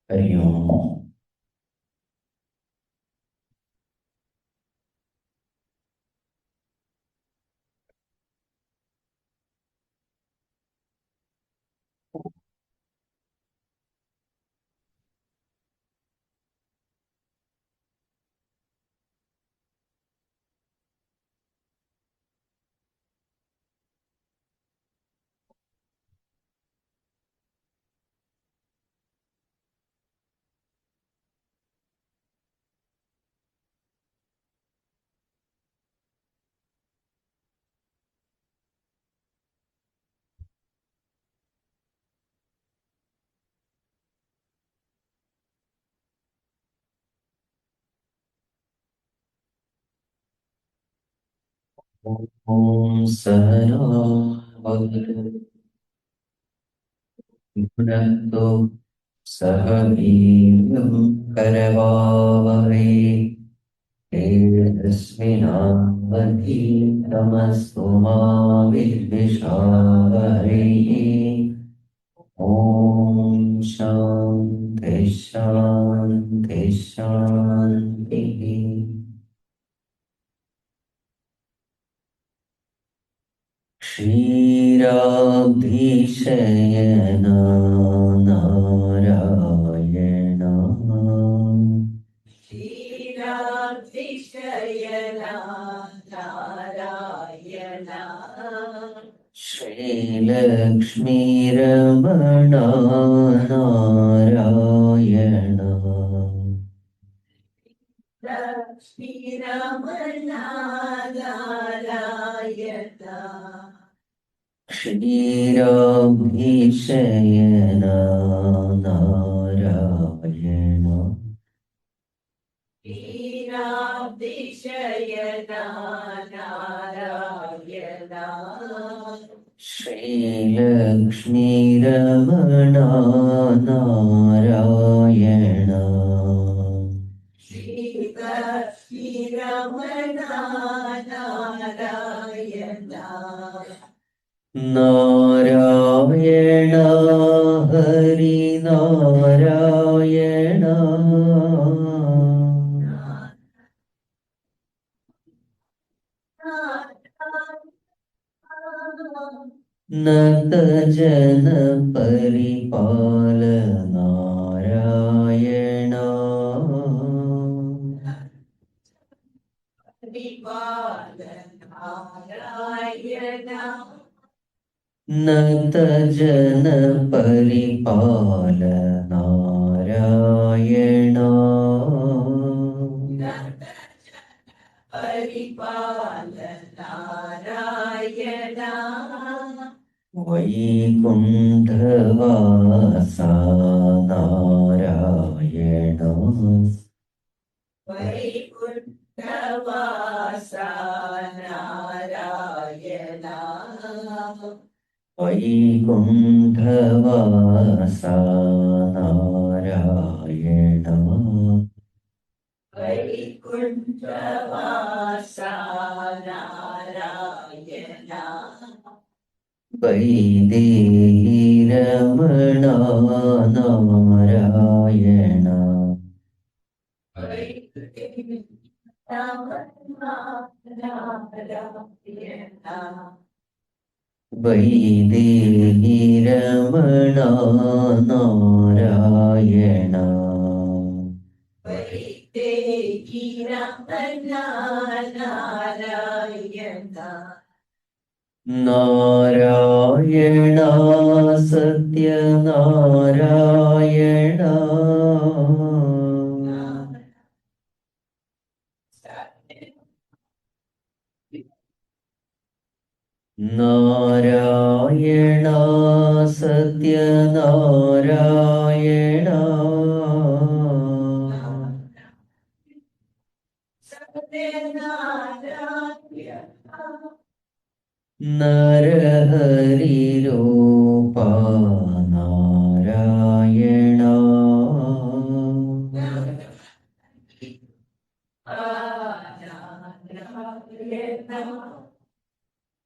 हरि ओम। ॐ सहना भवतु भुनक्तु सह वीर्यं करवावहै तेजस्विनावधीतमस्तु मा विद्विषावहै। ॐ शान्ति शान्ति शान्तिः। क्षीराब्धिशयन नारायण क्षीराब्धिशयना नारायण श्रीलक्ष्मीरमण नारायण लक्ष्मीरमणा नारायण क्षीराब्धिशयन नारायण क्षीराब्धिशयना नारायण श्रीलक्ष्मीरमण नारायण श्रीलक्ष्मीरमणा नारायण नारायण हरिनारायण नत जन परिपाल नारायण विपाल नारायण नत जन परिपाल नारायण परिपाल नारायण वैकुण्ठवासा नारायण वैकुण्ठवासा नारायण वैकुण्ठवासा नारायण वैकुण्ठवासा नारायण वैदेहीरमण नारायण वैदेहीरमण नारायण वैदेहीरमणा नारायण नारायण सत्यनारायण नारायण सत्यनारायण नरहरिरूपा नारायण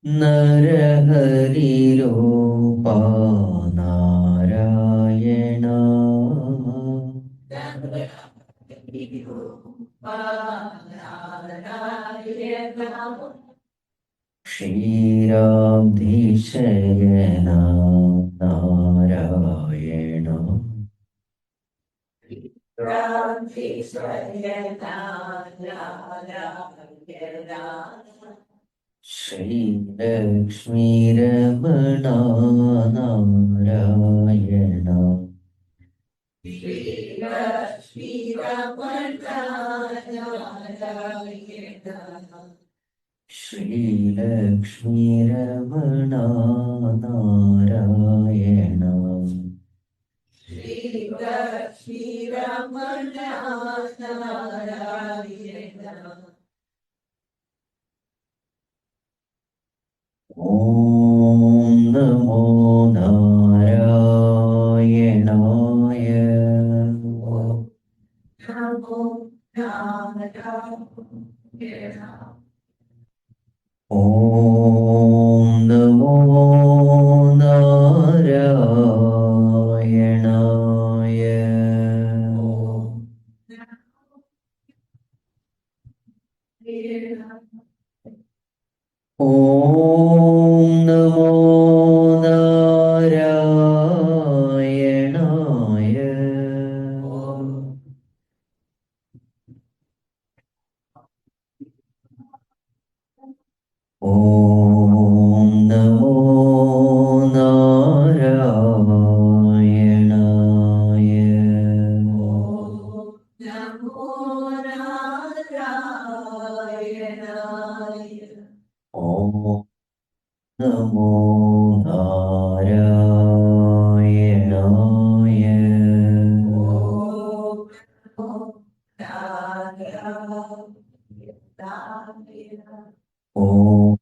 नरहरिरूपा नारायण क्षीराब्धिशयना नारायण श्रीलक्ष्मीरमणा नारायण श्रीलक्ष्मीरमणा नारायण ॐ नमो नारायणाय ॐ नमो नारायणाय ॐ नमो नारायणाय ॐ नमो नारायणाय ॐ नमो नारायणाय ॐ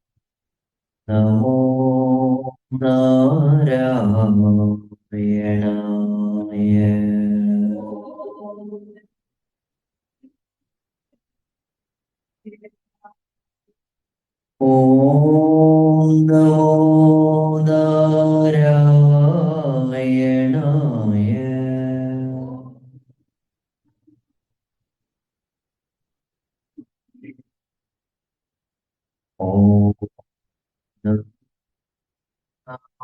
नमो नारायणाय ॐ नमो नारायणाय ॐ नमो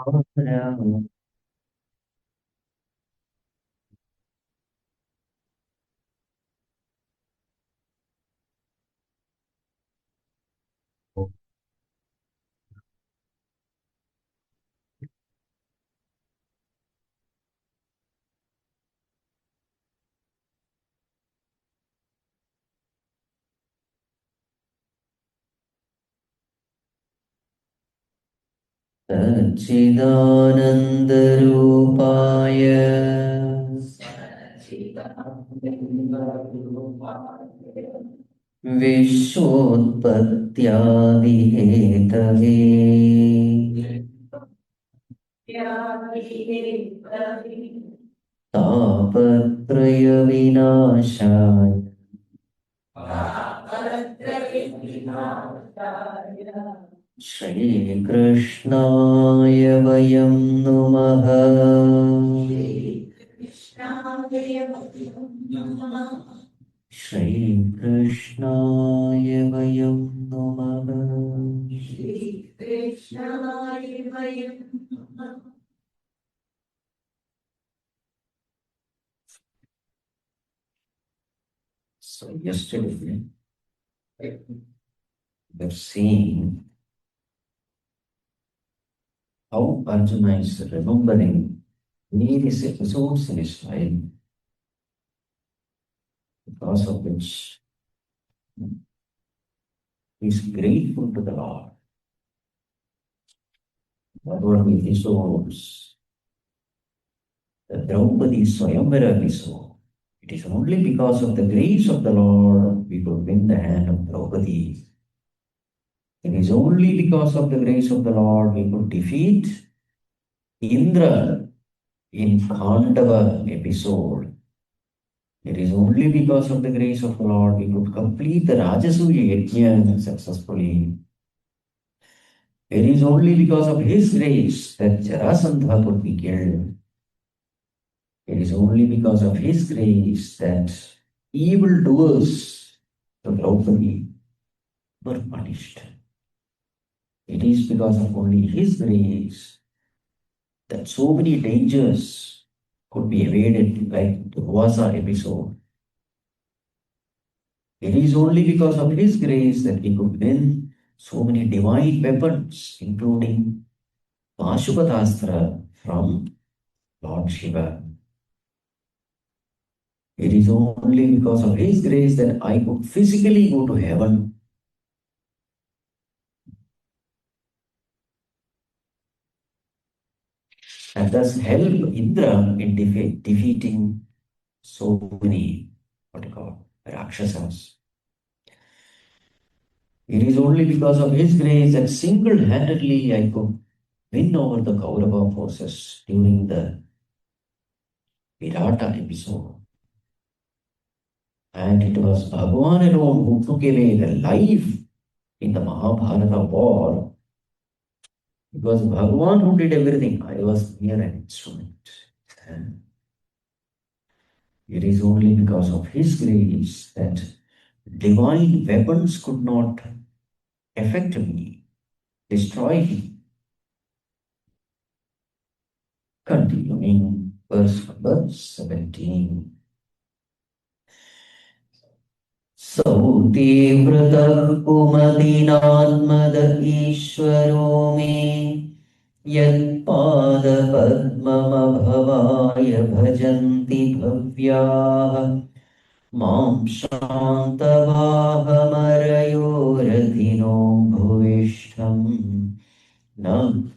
नारायणाय सच्चिदानन्दरूपाय विश्वोत्पत्त्यादिहेतवे तापत्रयविनाशाय श्रीकृष्णाय वयं नुमः श्रीकृष्णाय वयं नुमः So yesterday we've seen how Arjuna is remembering various episodes in his life, because of which he is grateful to the Lord. What were the episodes? The Draupadi Swayamvara episode. It is only because of the grace of the Lord we could win the hand of Draupadi. It is only because of the grace of the Lord we could defeat Indra in Khandava episode. It is only because of the grace of the Lord we could complete the Rajasuya Yajna successfully. It is only because of His grace that Jarasandha could be killed. It is only because of His grace that evildoers to Draupadi were punished. It is because of only His grace that so many dangers could be evaded, like the Vasa episode. It is only because of His grace that we could win so many divine weapons, including Pashupatastra from Lord Shiva. It is only because of His grace that I could physically go to heaven. And thus help Indra in defeating so many, what you call, Rakshasas. It is only because of His grace that single-handedly I could win over the Kaurava forces during the Virata episode. And it was Bhagavan alone who took away the life in the Mahabharata war. It was Bhagavan who did everything. I was mere an instrument. And it is only because of His grace that divine weapons could not affect me, destroy me. Continuing verse number 17. सौतीव्रतः कुमतिनान्मद ईश्वरो मे यत्पादपद्ममभवाय भजन्ति भव्याः मां शान्तवाहमरयोरधिनो भुविष्ठम् न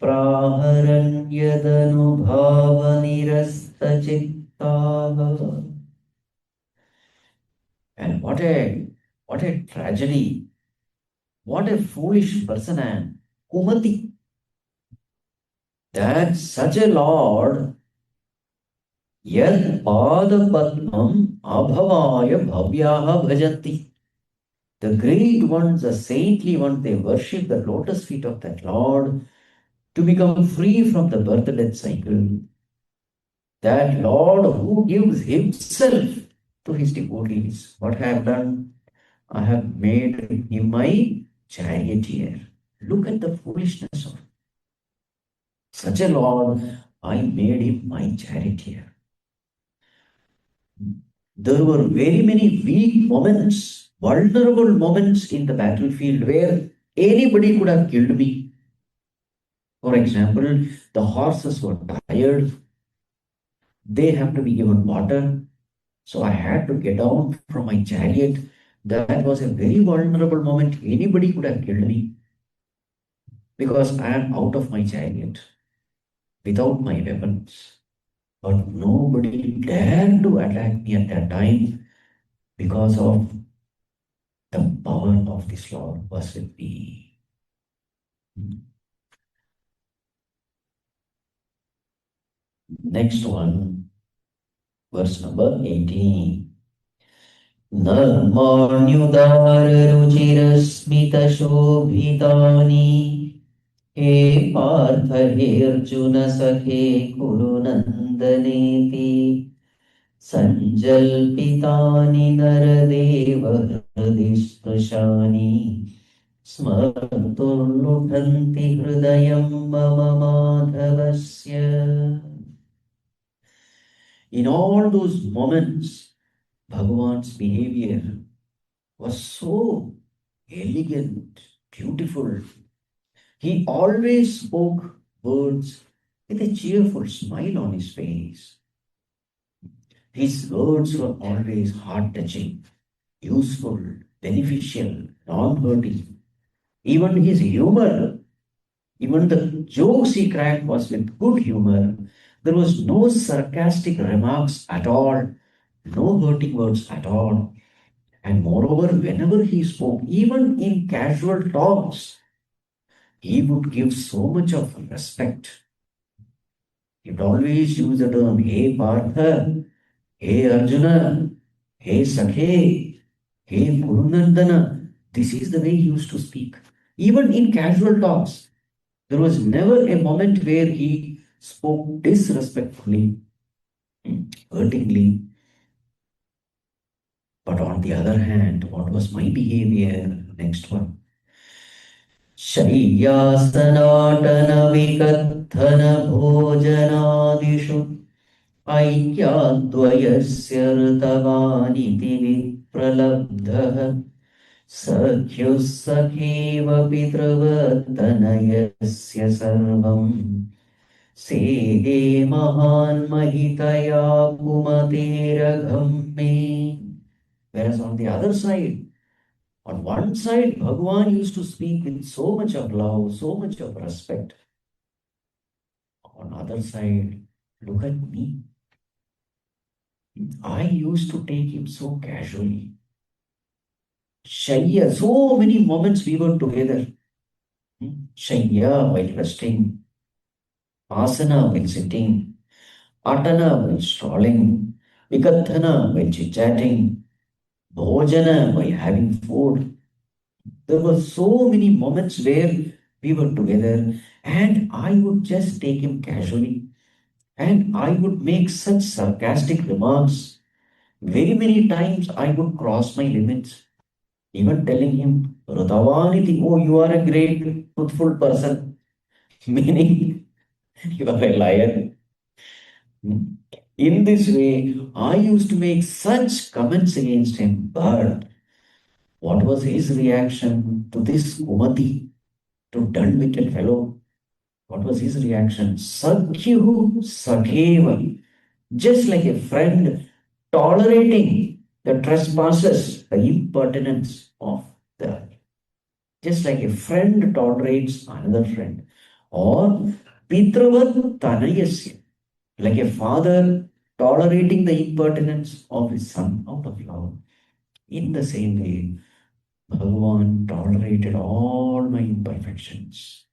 प्राहरन् यदनुभावनिरस्तचित्ताः. And what a tragedy. What a foolish person I am. Kumati. That such a Lord, yad pada padmam abhavaya bhavyaha bhajanti. The great ones, the saintly ones, they worship the lotus feet of that Lord to become free from the birth-death cycle. That Lord who gives Himself to His devotees. What I have done? I have made Him my charioteer. Look at the foolishness of such a Lord. I made Him my charioteer. There were very many weak moments, vulnerable moments in the battlefield where anybody could have killed me. For example, the horses were tired. They have to be given water. So I had to get down from my chariot. That was a very vulnerable moment. Anybody could have killed me because I am out of my chariot without my weapons. But nobody dared to attack me at that time because of the power of this Lord was with me. Next one, verse number 18. नर्माण्युदाररुचिरस्मितशोभितानि हे पार्थ हे अर्जुन सखे कुरु नन्दनेति सञ्जल्पितानि नरदेव हृदि स्पृशानि स्मर्तुर्लुठन्ति हृदयं मम माधवस्य. In all those moments, Bhagavan's behavior was so elegant, beautiful. He always spoke words with a cheerful smile on his face. His words were always heart-touching, useful, beneficial, non-hurting. Even his humor, even the jokes he cracked was with good humor. There was no sarcastic remarks at all, no hurting words at all. And moreover, whenever he spoke, even in casual talks, he would give so much of respect. He would always use the term, Hey Partha, Hey Arjuna, Hey Sakhe, Hey Kurunandana. This is the way he used to speak. Even in casual talks, there was never a moment where he spoke disrespectfully, hurtingly. But on the other hand, what was my behavior? Next one. शय्यासनाटनविकत्थनभोजनादिषु ऐक्याद्वयस्य ऋतवानिति विप्रलब्धः सख्युः सखेव पितृवत्तनयस्य सर्वम् सेदे महान् महितया पुमतेरघं मे. Whereas on the other side, on one side, Bhagavan used to speak with so much of love, so much of respect. On the other side, look at me. I used to take him so casually. Shaya, so many moments we were together. Shaya while resting, asana while sitting, atana while strolling, vikathana while chit-chatting, bhojana while having food. There were so many moments where we were together and I would just take him casually and I would make such sarcastic remarks. Very many times I would cross my limits, even telling him, Rutavaniti, oh, you are a great, truthful person, meaning you are a liar. In this way, I used to make such comments against him, but what was his reaction to this Kumati, to dull-witted fellow? What was his reaction? Sakyuhu Sakheva, just like a friend tolerating the trespasses, the impertinence of the other. Just like a friend tolerates another friend. Or Pitravat Tanayasya, like a father tolerating the impertinence of his son out of love. In the same way, Bhagavan tolerated all my imperfections.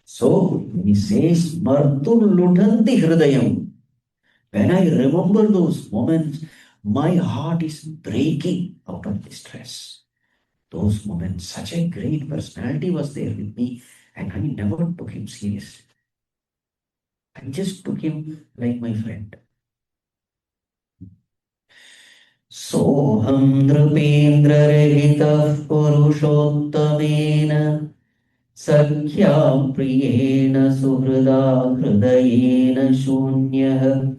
So when he says, Martul Lutanti Hridayam, when I remember those moments, my heart is breaking out of distress. Those moments, such a great personality was there with me, and I never took him seriously. I just took him like my friend. Soham nrupendra rahitah purushottamena Sakyam priyena suhrada hridayena shunyah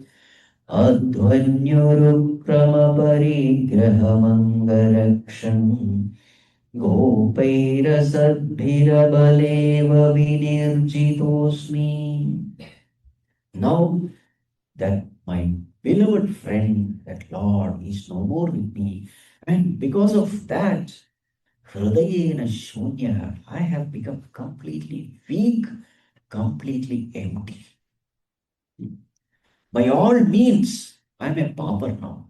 Advanyurukrama parigrahamangarakshan Gopairasadbhirabhaleva vinirjitosmi. Now that my beloved friend, that Lord, is no more with me, and because of that, Hridayena Shunya, I have become completely weak, completely empty. By all means, I am a pauper now.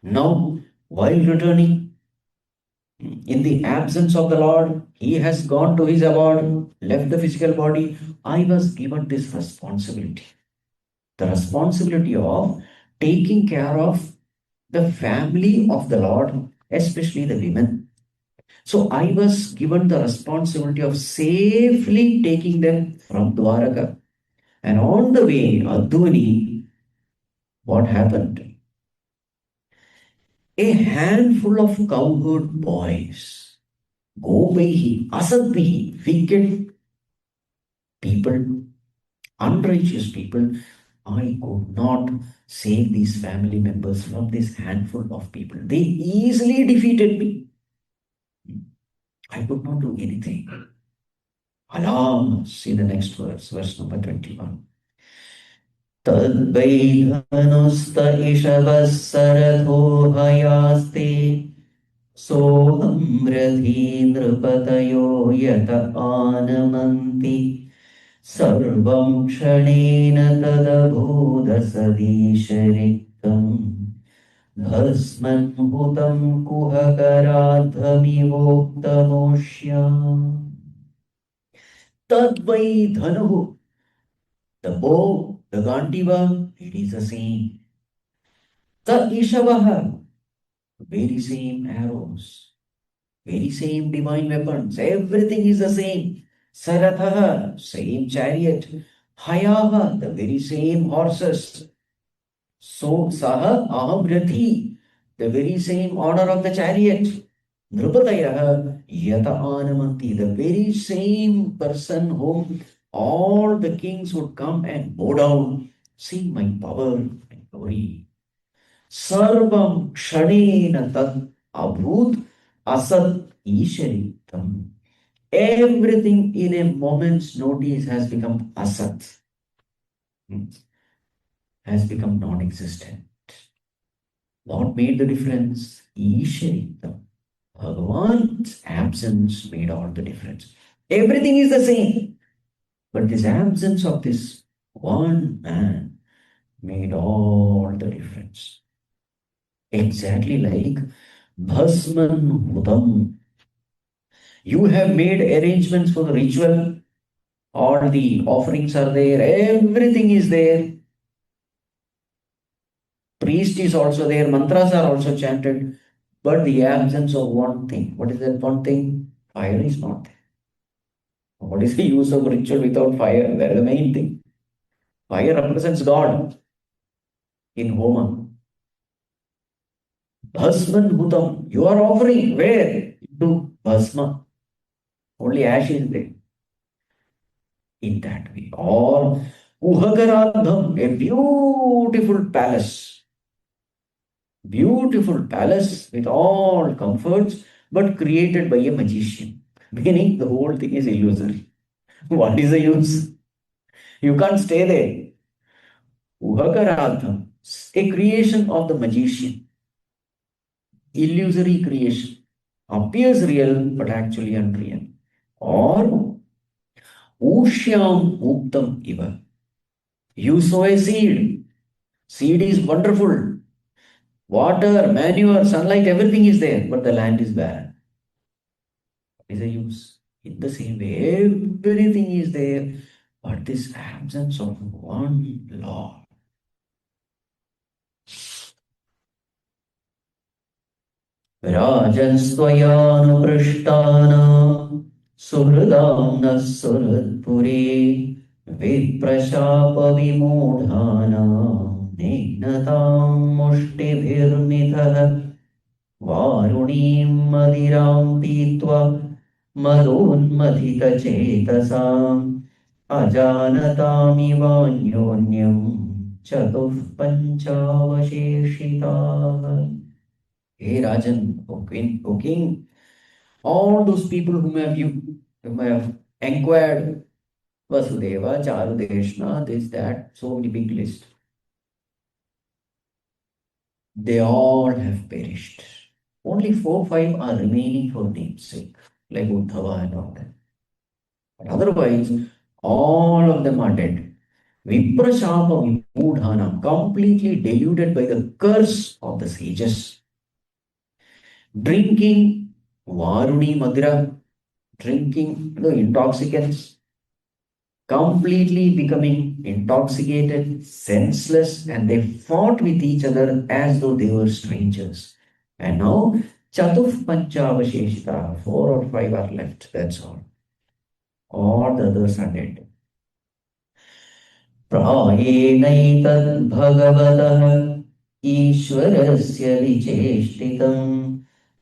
Now, while returning, in the absence of the Lord, he has gone to his abode, left the physical body. I was given this responsibility. The responsibility of taking care of the family of the Lord, especially the women. So I was given the responsibility of safely taking them from Dwaraka. And on the way, Advani, what happened? A handful of cowherd boys, Gopehi, Asadbihi, wicked people, unrighteous people, I could not save these family members from this handful of people. They easily defeated me. I could not do anything. Alarm. See the next verse, verse number 21. तद्वैधनुस्त इषवः सरथो हयास्ते सोऽहं रथी नृपतयो यत आनमन्ति सर्वं क्षणेन तदभूदसदीशरिक्तम् भस्मन्भुतं कुहकराध्वमिवोक्तमोष्याम् Tadvai Dhanuhu. The bow, the Gandiva, it is the same. The Ishavaha, very same arrows, very same divine weapons, everything is the same. Sarathaha, same chariot. Hayaha, the very same horses. So Saha Ahamrathi, the very same order of the chariot. Nrupatayaha Yata Anamanti, the very same person whom all the kings would come and bow down. See my power and glory. Sarvam Kshanena Tad Abhut Asat Isharitam. Everything in a moment's notice has become asat, has become non-existent. What made the difference? Isharitam. Bhagavan's absence made all the difference. Everything is the same, but this absence of this one man made all the difference. Exactly like Bhasman Hudam. You have made arrangements for the ritual, all the offerings are there, everything is there. Priest is also there, mantras are also chanted, but the absence of one thing. What is that one thing? Fire is not there. What is the use of ritual without fire? That is the main thing. Fire represents God in Homa. Bhasman Bhutam. You are offering where? To Bhasma. Only ash is there. In that way. Or Uhagaradham, a beautiful palace. Beautiful palace with all comforts, but created by a magician. Meaning the whole thing is illusory. What is the use? You can't stay there. Uhagaradham, a creation of the magician. Illusory creation. Appears real, but actually unreal. Or Ushyam Uktam Iva. You sow a seed. Seed is wonderful. Water, manure, sunlight, everything is there, but the land is barren. What is the use? In the same way, everything is there, but this absence of one Lord. Rajanstvayānuprishtāna suhridāna suhridpurī viprashāpa vimūdhāna nignatāṁ muštibhirmithah varunīm madhirāṁ pītva madunmadhitacetasaṁ ajānatāmivānyonyam chatuh panchavasheshitāः. Hey Rajan, O King, all those people whom have inquired, Vasudeva, Charudeshna, this, that, so many big list, they all have perished. Only 4, 5 are remaining for namesake, like Uddhava and all that. But otherwise, all of them are dead. Viprashapa Vimudhana, completely deluded by the curse of the sages. Drinking Varuni Madhira, drinking intoxicants, completely becoming intoxicated, senseless, and they fought with each other as though they were strangers. And now, Chatuf Panchavasheshita, 4 or 5 are left, that's all. All the others are dead. प्रायेणैतद् भगवतः ईश्वरस्य विचेष्टितम्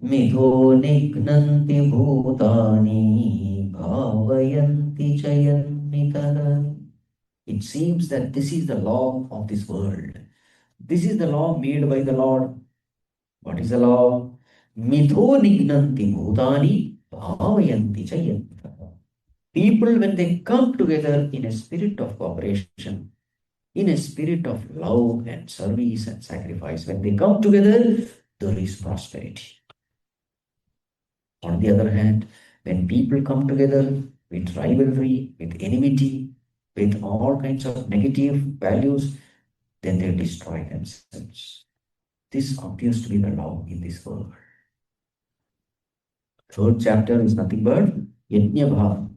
मिथो निघ्नन्ति भूतानि भावयन्ति च यन्नितः. It seems that this is the law of this world. This is the law made by the Lord. What is the law? Mitho nignanti bhutani bhavayanti cha yantah. People, when they come together in a spirit of cooperation, in a spirit of love and service and sacrifice, when they come together, there is prosperity. On the other hand, when people come together with rivalry, with enmity, with all kinds of negative values, then they destroy themselves. This appears to be the law in this world. Third chapter is nothing but Yajna Bhava.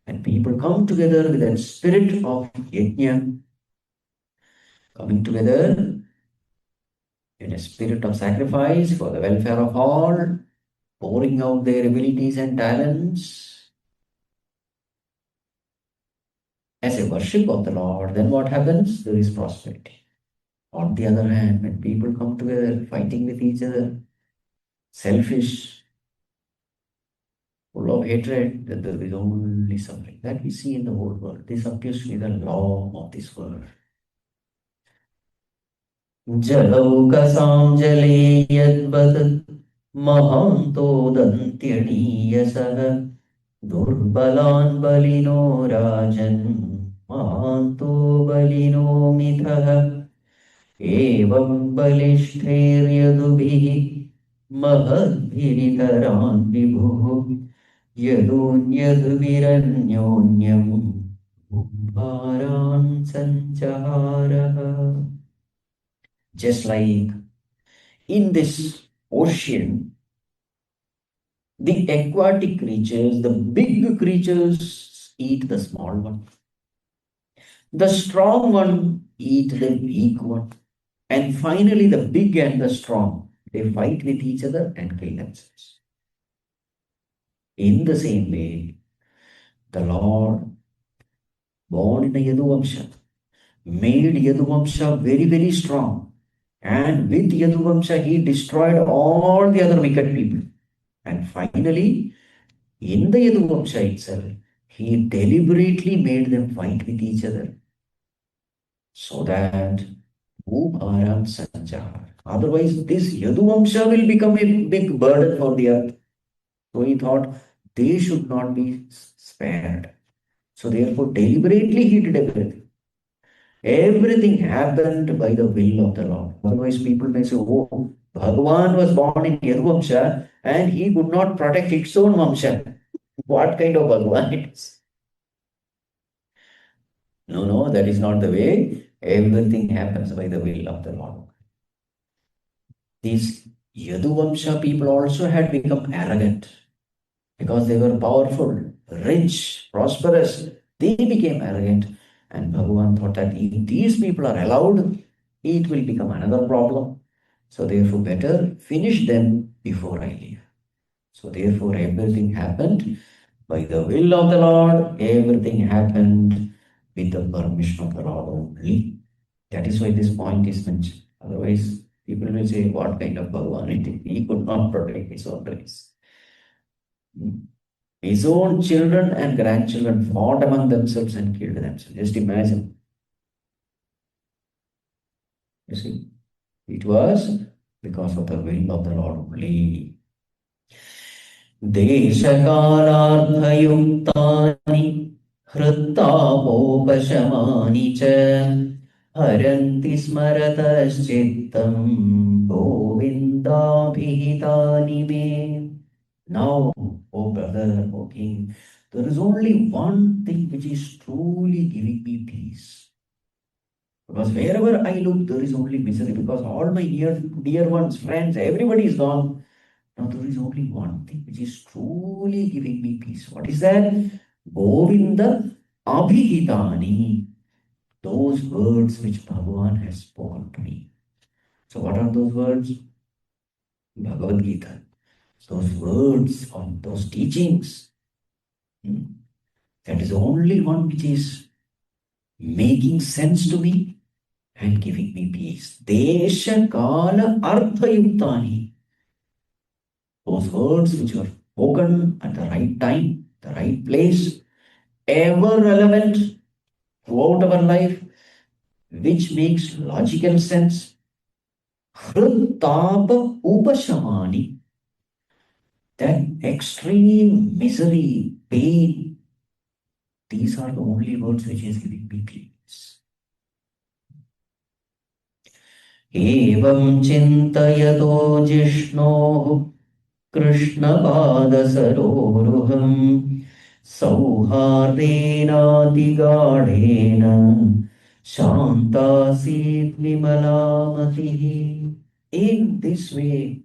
When people come together with that spirit of Yajna, coming together in a spirit of sacrifice for the welfare of all, pouring out their abilities and talents as a worship of the Lord, then what happens? There is prosperity. On the other hand, when people come together fighting with each other, selfish, full of hatred, then there is only suffering. That we see in the whole world. This appears to be the law of this world. जलौकसां जले यद्वत् महान्तोदन्त्यणीयसः दुर्बलान् Baleno राजन् महान्तो Baleno मिथः एवं बलिष्ठैर्यदुभिः महद्भिरितरान् विभुः यदून्यदुभिरन्योन्यं भारान् सञ्चहारः. Just like in this ocean, the aquatic creatures, the big creatures eat the small one. The strong one eat the weak one. And finally, the big and the strong, they fight with each other and kill themselves. In the same way, the Lord, born in a Yaduvamsha, made Yaduvamsha very, very strong. And with Yaduvamsha, he destroyed all the other wicked people. And finally, in the Yaduvamsha itself, he deliberately made them fight with each other so that Bhumaran Sanjahar. Otherwise, this Yaduvamsha will become a big burden for the earth. So he thought they should not be spared. So therefore, deliberately he did everything. Everything happened by the will of the Lord. Otherwise, people may say, oh, Bhagavan was born in Yaduvamsha and he could not protect its own Vamsha. What kind of Bhagavan it is? No, that is not the way. Everything happens by the will of the Lord. These Yaduvamsha people also had become arrogant because they were powerful, rich, prosperous. They became arrogant. And Bhagavan thought that if these people are allowed, it will become another problem. So therefore, better finish them before I leave. So therefore, everything happened by the will of the Lord. Everything happened with the permission of the Lord only. That is why this point is mentioned. Otherwise, people will say, what kind of Bhagavan it is? He could not protect his own race. His own children and grandchildren fought among themselves and killed themselves. Just imagine. You see, it was because of the will of the Lord only. Deshakalarthayuktani hrittapopashamani cha haranti smaratascittam govindabhihitani me. Now, oh brother, oh king, there is only one thing which is truly giving me peace. Because wherever I look, there is only misery. Because all my dear ones, friends, everybody is gone. Now there is only one thing which is truly giving me peace. What is that? Govinda Abhihitani. Those words which Bhagavan has spoken to me. So what are those words? Bhagavad Gita. Those words or those teachings. That is the only one which is making sense to me and giving me peace. Desha Kala Artha Yuktani. Those words which were spoken at the right time, the right place, ever relevant throughout our life, which makes logical sense. Hrittapa Upashamani. That extreme misery, pain, these are the only words which is giving me peace. Evam chintayato jishnoh Krishnapadasaroruham Sauhardenadigadena Shantasit Vimalamatihi. In this way,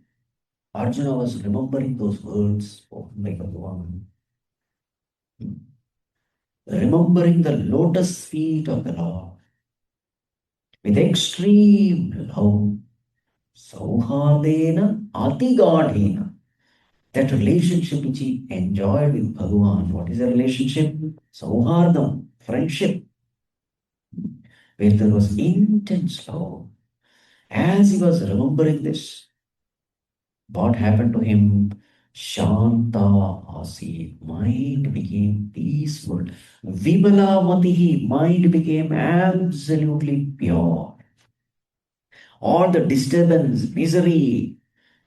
Arjuna was remembering those words spoken by Bhagavan. Remembering the lotus feet of the Lord with extreme love. Sauhardena Atigadena. That relationship which he enjoyed with Bhagavan. What is the relationship? Sauhardam, friendship, where there was intense love. As he was remembering this, what happened to him? Shanta Asi, mind became peaceful. Vibala Matihi, mind became absolutely pure. All the disturbance, misery,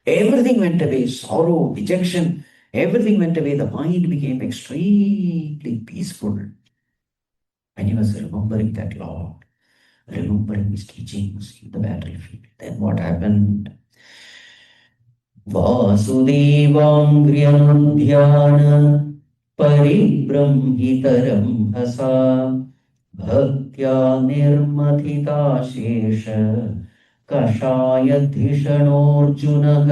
everything went away. Sorrow, dejection, everything went away. The mind became extremely peaceful. When he was remembering that Lord, remembering his teachings in the battlefield. Then what happened? वासुदेवाङ्घ्र्यनुध्यान परिब्रह्मितरं हसा भक्त्या निर्मथिताशेष कषायधिषणोऽर्जुनः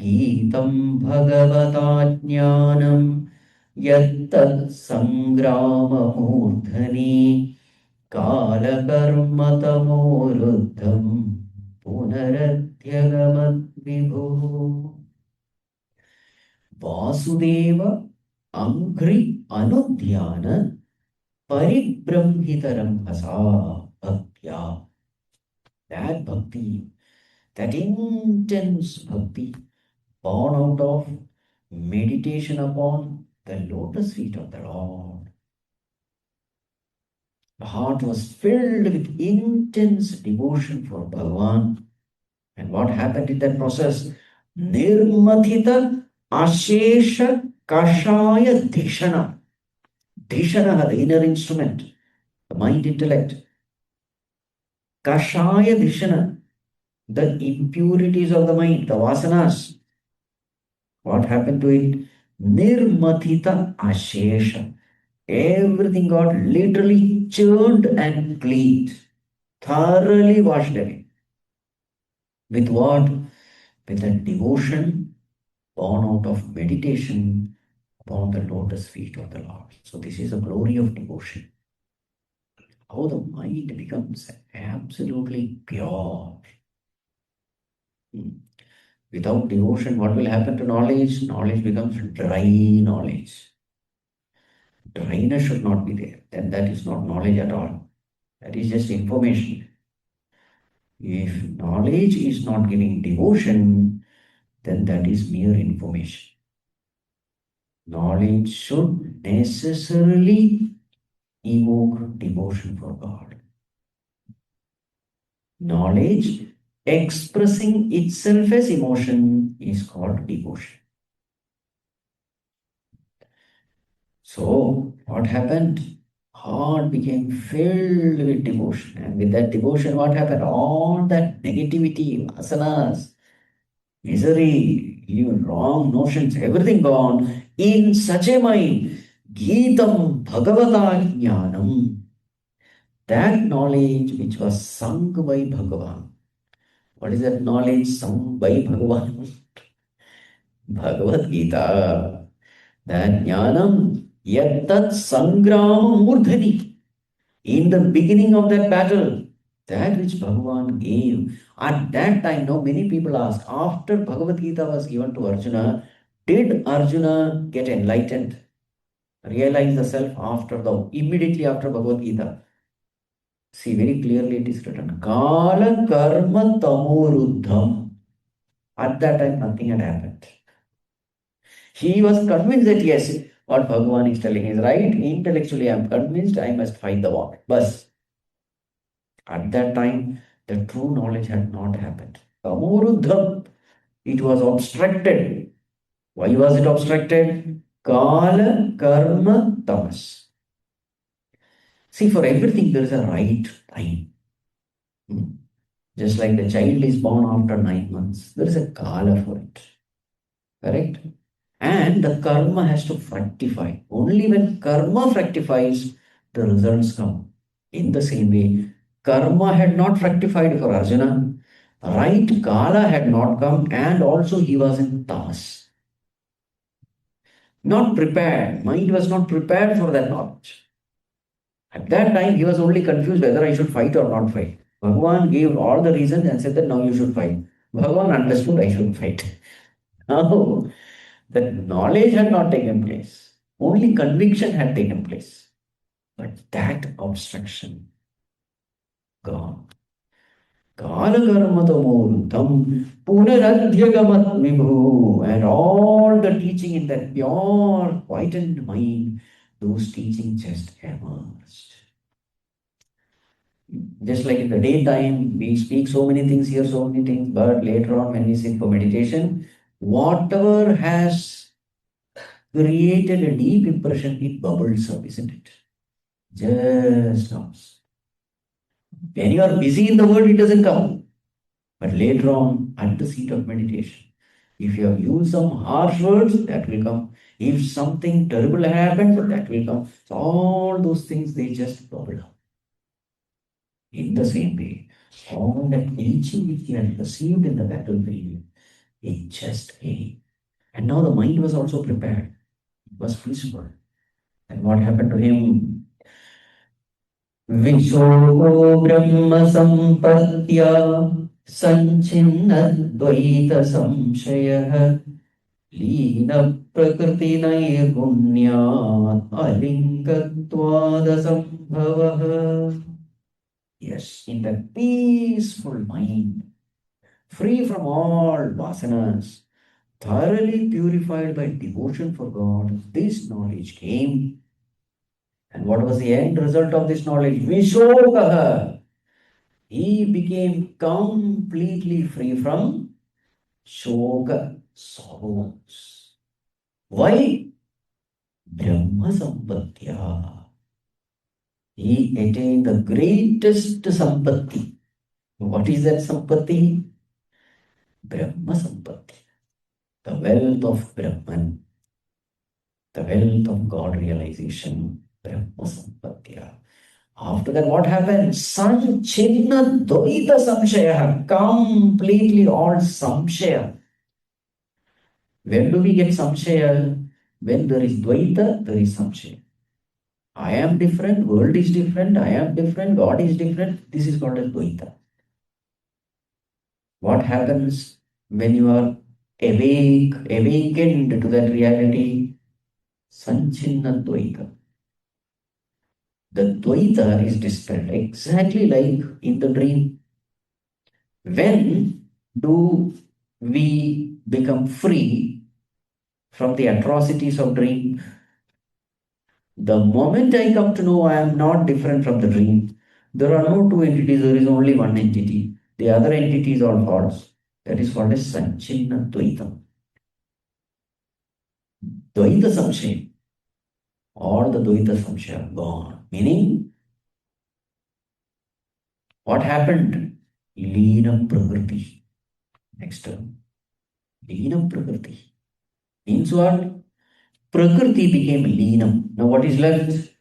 गीतं भगवता ज्ञानं यत्तत् सङ्ग्राममूर्धनि कालकर्मतमोरुद्धं पुनरध्यगमद्विभुः वासुदेव अंघ्रि अनुध्यान परिब्रह्मितरं हसा भक्त्या. That bhakti, that intense bhakti born out of meditation upon the lotus feet of the Lord. The heart was filled with intense devotion for Bhagavan. And what happened in that process? Nirmathita Ashesha Kashaya Dhishana. Dhishana, the inner instrument, the mind intellect. Kashaya Dhishana, the impurities of the mind, the vasanas. What happened to it? Nirmathita Ashesha. Everything got literally churned and cleaned, thoroughly washed away. With what? With a devotion born out of meditation upon the lotus feet of the Lord. So this is the glory of devotion. How the mind becomes absolutely pure. Without devotion, what will happen to knowledge? Knowledge becomes dry knowledge. Dryness should not be there. Then that is not knowledge at all. That is just information. If knowledge is not giving devotion, then that is mere information. Knowledge should necessarily evoke devotion for God. Knowledge expressing itself as emotion is called devotion. So, what happened? Heart became filled with devotion. And with that devotion, what happened? All that negativity, vasanas, misery, even wrong notions, everything gone. In such a mind, Geetam Bhagavata Jnanam, that knowledge which was sung by Bhagavan. What is that knowledge sung by Bhagavan? Bhagavad Gita. That Jnanam Yattat Sangrama Murdhani. In the beginning of that battle, that which Bhagavan gave, at that time, now many people ask, after Bhagavad Gita was given to Arjuna, did Arjuna get enlightened? Realize the self immediately after Bhagavad Gita? See, very clearly it is written, Kala Karma Tamoruddham. At that time, nothing had happened. He was convinced that yes, what Bhagavan is telling is right. Intellectually, I am convinced I must fight the war. But at that time, the true knowledge had not happened. Tamoruddham, it was obstructed. Why was it obstructed? Kala Karma Tamas. See, for everything there is a right time. Just like the child is born after 9 months, there is a Kala for it. Correct? And the karma has to fructify. Only when karma fructifies, the results come. In the same way, karma had not fructified for Arjuna. Right Kala had not come, and also he was in tamas. Not prepared. Mind was not prepared for that knowledge. At that time, he was only confused whether I should fight or not fight. Bhagavan gave all the reasons and said that now you should fight. Bhagavan understood I should fight. Now, the knowledge had not taken place. Only conviction had taken place. But that obstruction gone. Kalakarmatamurtam Punaradhyagamat Vibhu, and all the teaching in that pure, quietened mind, those teachings just emerged. Just like in the daytime, we speak so many things, hear so many things, but later on, when we sit for meditation, whatever has created a deep impression, it bubbles up, isn't it? Just comes. When you are busy in the world, it doesn't come. But later on, at the seat of meditation, if you have used some harsh words, that will come. If something terrible happened, that will come. So all those things, they just bubble up. In the same way, all that teaching which he had received in the battlefield, it just came. And now the mind was also prepared. It was peaceful. And what happened to him? Vishoko Brahma Sampatya Sanchinnadvaita Samshaya Lina Prakriti Nairunyat Alingattvada Sambhavaha. Yes, in that peaceful mind, free from all vasanas, thoroughly purified by devotion for God, this knowledge came. And what was the end result of this knowledge? Vishokaha. He became completely free from shoka, sorrows. Why? Brahma Sampatya. He attained the greatest sampatti. What is that sampatti? Brahma Sampatti. The wealth of Brahman. The wealth of God realization. Brahma Sampatya. After that, what happened? Sanchidna Dvaita Samshaya. Completely all Samshaya. When do we get Samshaya? When there is Dvaita, there is Samshaya. I am different, world is different, I am different, God is different. This is called as Dvaita. What happens when you are awakened to that reality? Sanchidna Dvaita. The Dvaita is dispelled exactly like in the dream. When do we become free from the atrocities of dream? The moment I come to know I am not different from the dream, there are no two entities, there is only one entity. The other entity is all false. That is called as Sanchina Dvaita. Dvaita Samshaya. All the Dvaita Samshaya are gone. Meaning, what happened? Leena Prakriti. Next term. Leena Prakriti. Means what? Prakriti became Leenam. Now what is left?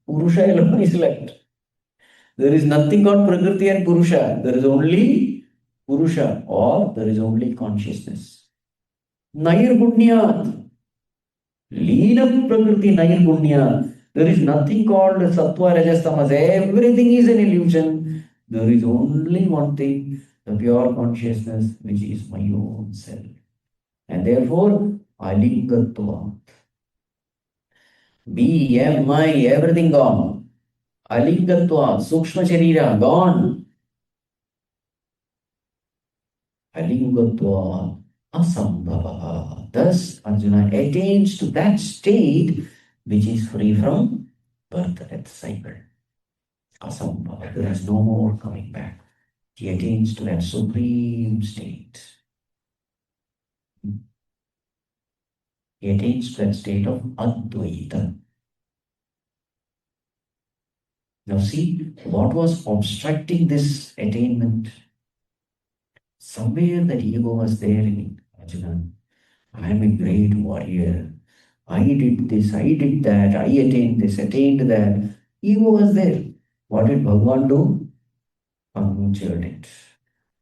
Purusha alone is left. There is nothing called Prakriti and Purusha. There is only Purusha, or there is only consciousness. Nairgunyat. Leenam Prakriti Nairgunyat. There is nothing called Sattva, Rajas, Tamas. Everything is an illusion. There is only one thing, the pure consciousness, which is my own self. And therefore, Alingatva. BMI, everything gone. Alingatva, Sukshma Sharira, gone. Alingatva, Asambhava. Thus, Arjuna attains to that state which is free from birth, death cycle. Asambhava, there is no more coming back. He attains to that supreme state. He attains to that state of Advaita. Now see, what was obstructing this attainment? Somewhere that ego was there in Arjuna. I am a great warrior. I did this, I did that, I attained this, attained that. Ego was there. What did Bhagavan do? Punctured it.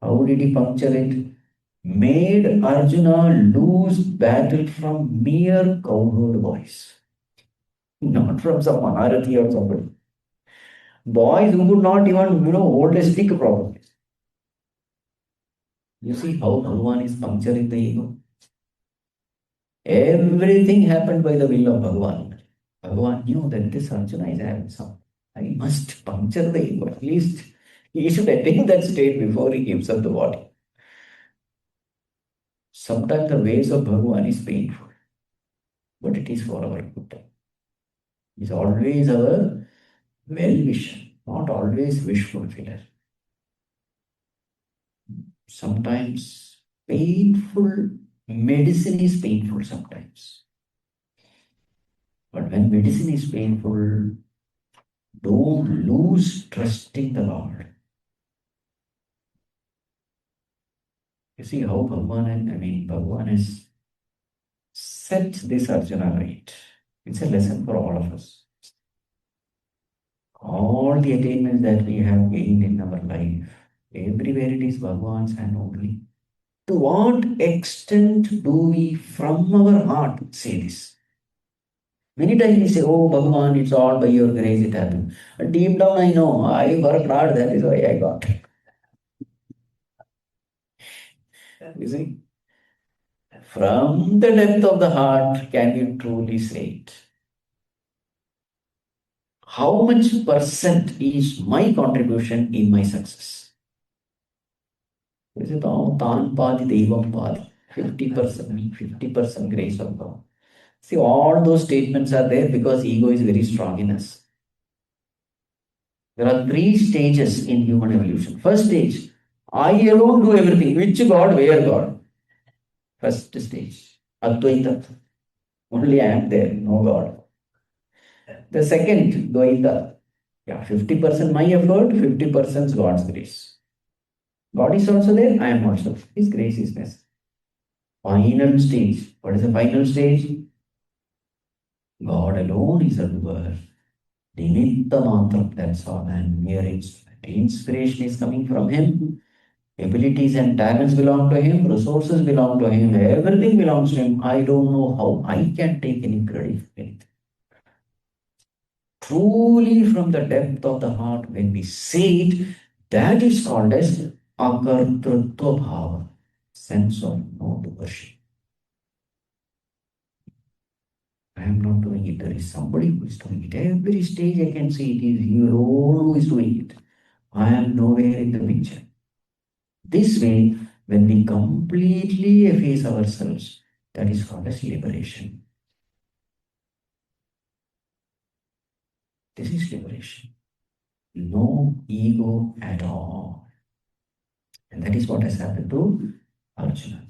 How did he puncture it? Made Arjuna lose battle from mere cowherd boys. Not from some Maharati or somebody. Boys who could not even, hold a stick properly. You see how Bhagavan is puncturing the ego? Everything happened by the will of Bhagavan. Bhagavan knew that this Arjuna is having some. I must puncture the ego. At least He should attain that state before he gives up the body. Sometimes the ways of Bhagavan is painful, but it is for our good. He is always our well-wisher, not always wish fulfiller. Sometimes painful, medicine is painful sometimes. But when medicine is painful, don't lose trust in the Lord. You see how Bhagavan has set this Arjuna right. It's a lesson for all of us. All the attainments that we have gained in our life, everywhere it is Bhagavan's hand only. To what extent do we from our heart say this? Many times we say, oh Bhagavan, it's all by your grace it happened. But deep down I know, I worked hard, that is why I got. You see? From the depth of the heart can you truly say it. How much percent is my contribution in my success? Is it all tan padi, devam padi? 50% me, 50% grace of God. See, all those statements are there because ego is very strong in us. There are three stages in human evolution. First stage, I alone do everything. Which God, where God? First stage, Advaita. Only I am there, no God. The second, Dvaita. Yeah, 50% my effort, 50% God's grace. God is also there, I am also. His grace is necessary. Final stage. What is the final stage? God alone is a doer. Nimitta mantram, that's all. And here inspiration is coming from Him. Abilities and talents belong to Him. Resources belong to Him. Everything belongs to Him. I don't know how I can take any credit for anything. Truly from the depth of the heart, when we say it, that is called as akartrutva bhava, sense of no worship. I am not doing it. There is somebody who is doing it. Every stage I can see it is you alone who is doing it. I am nowhere in the picture. This way, when we completely efface ourselves, that is called as liberation. This is liberation. No ego at all. And that is what has happened to Arjuna.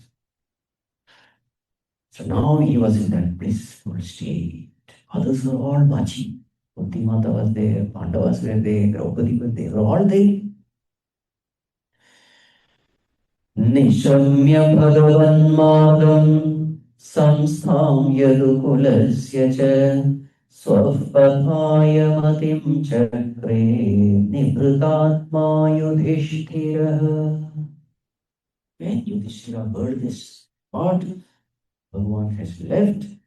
So now he was in that blissful state. Others were all watching. Kuntimata was there, Pandavas were there, Draupadi was there, they were all there. निशम्य भगवन्मादं संस्थां यदुकुलस्य च स्वपथाय मतिं चक्रे निभृतात्मा युधिष्ठिरः. When Yudhishthira heard this, what? Bhagavan has left the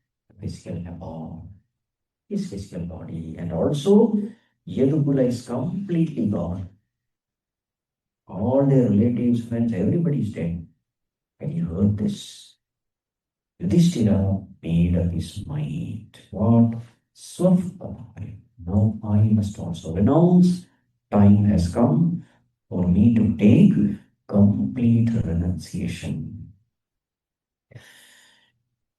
physical form, his physical body, and also Yadukula is completely gone. All their relatives, friends, everybody is dead. When he heard this, Yudhishthira made up his mind. What? Swapavaya. Now I must also renounce. Time has come for me to take complete renunciation.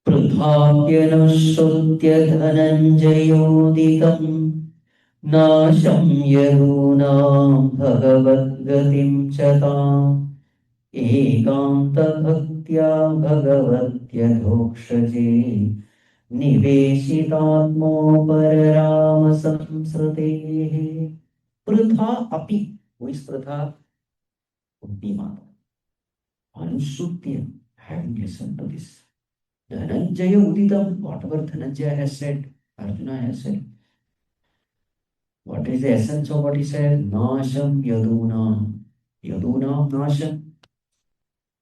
पृथाप्यनुसृत्य धनञ्जयोदितं नाशं यरूणां भगवद्गतिं च ताम् एकान्तभक्त्या भगवत्यधोक्षजे निवेशितात्मोपररामसंसृतेः. पृथा अपि. Who is Pritha? Kuntimata. Anusutya, having listened to this. Dhananjaya Uditam, whatever Dhananjaya has said, Arjuna has said. What is the essence of what he said? Nasham Yadunam. Yadunam Nasham.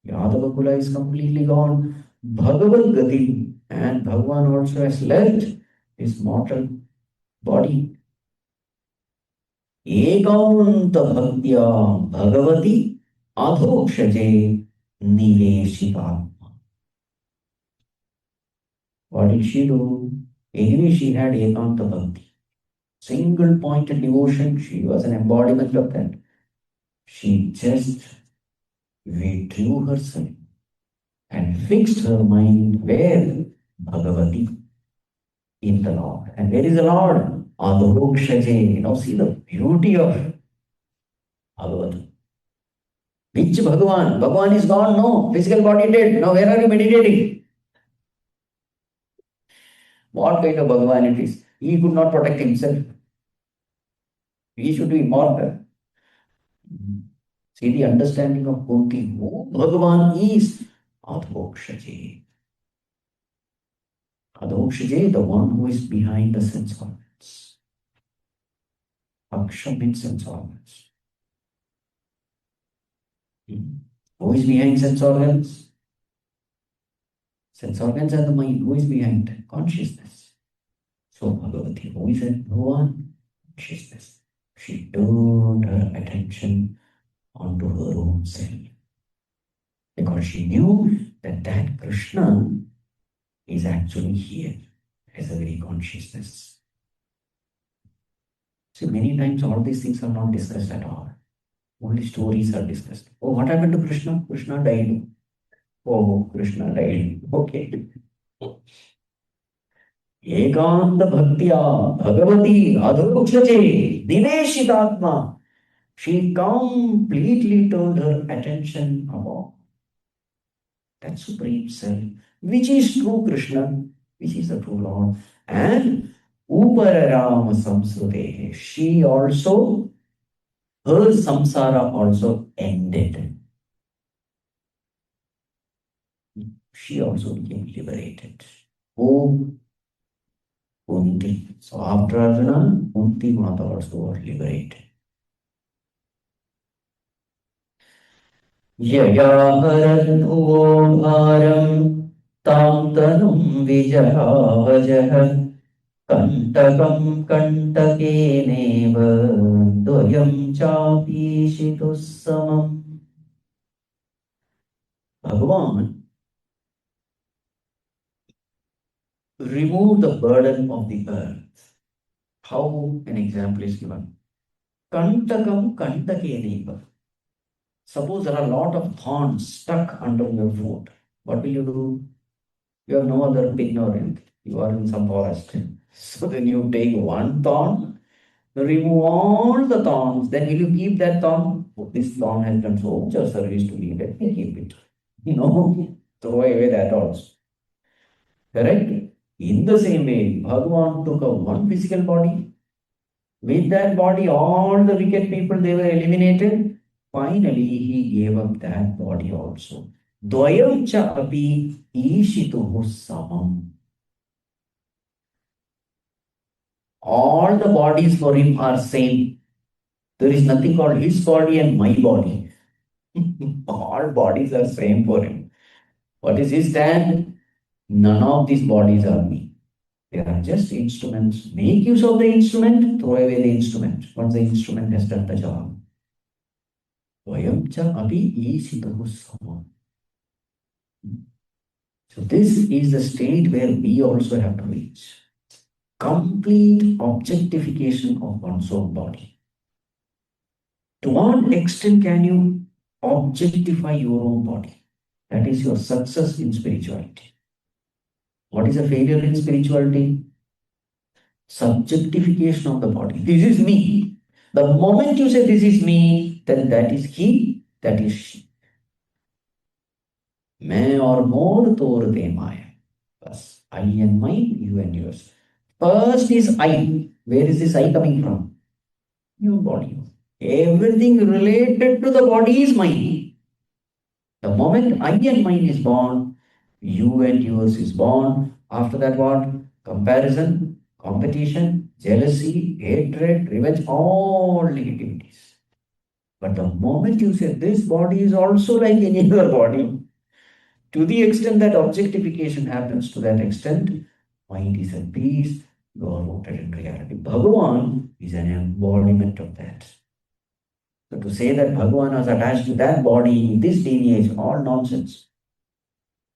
Yadavakula is completely gone. Bhagavad Gati, and Bhagavan also has left his mortal body. Ekanta Bhaktya Bhagavati Adhokshaje Niveshitam. What did she do? Anyway, she had Ekanta Bhakti. Single pointed devotion, she was an embodiment of that. She just withdrew herself and fixed her mind where? Bhagavati, in the Lord. And where is the Lord? Adhokshaje. Now see the beauty of Bhagavad. Which Bhagavan? Bhagavan is gone? No. Physical body dead. Now where are you meditating? What kind of Bhagavan it is? He could not protect himself. He should be immortal. See the understanding of Kunti. Who Bhagavan is? Adhokshaje. Adhokshaje, the one who is behind the sense organs. Aksha means sense organs. Who is behind sense organs? Sense organs are the mind. Who is behind? Consciousness. So Bhagavati, who is it? Bhagavan? Consciousness. She turned her attention onto her own self because she knew that that Krishna is actually here as a very consciousness. See, many times all these things are not discussed at all. Only stories are discussed. Oh, what happened to Krishna? Krishna died. Oh, Krishna died. Okay. एकांत भक्त्या Bhagwati अधोक्षजे दिनेशितात्मा. She completely turned her attention upon that Supreme Self, which is true Krishna, which is the true Lord. And Upararama Samsrute, she also, her samsara also ended. She also became liberated. Oh, Kunti. So after Arjuna, Kunti Mata also got liberated. यया हरन्भुवो भारं तां तनुं विजहावजः कण्टकं कण्टकेनेव द्वयं चापीशितुः समम्. Bhagavan removed the burden of the earth. How an example is given. Kantakam kantakeneva. Suppose there are a lot of thorns stuck under your foot. What will you do? You have no other pin or anything. You are in some forest. So then you take one thorn, remove all the thorns. Then will you keep that thorn? Oh, this thorn has done so much of service to me. Let me keep it. No, throw away that also. Correct? In the same way, Bhagavan took a one physical body. With that body, all the wicked people, they were eliminated. Finally, he gave up that body also. Dvayam cha api ishituhu samam. All the bodies for him are same. There is nothing called his body and my body. All bodies are same for him. What is his stand? None of these bodies are me. They are just instruments. Make use of the instrument, throw away the instrument once the instrument has done the job. Vayam cha api ishituhu samam. So this is the state where we also have to reach. Complete objectification of one's own body. To what extent can you objectify your own body? That is your success in spirituality. What is a failure in spirituality? Subjectification of the body. This is me. The moment you say this is me, then that is he, that is she. मैं और मोर तोड़ दे माया. Bas. I and mine, you and yours. First is I. Where is this I coming from? Your body. Everything related to the body is mine. The moment I and mine is born, you and yours is born. After that, what? Comparison, competition, jealousy, hatred, revenge, all negativities. But the moment you say this body is also like any other body, to the extent that objectification happens, to that extent, mind is at peace, you are rooted in reality. Bhagavan is an embodiment of that. So to say that Bhagavan was attached to that body, this lineage, all nonsense.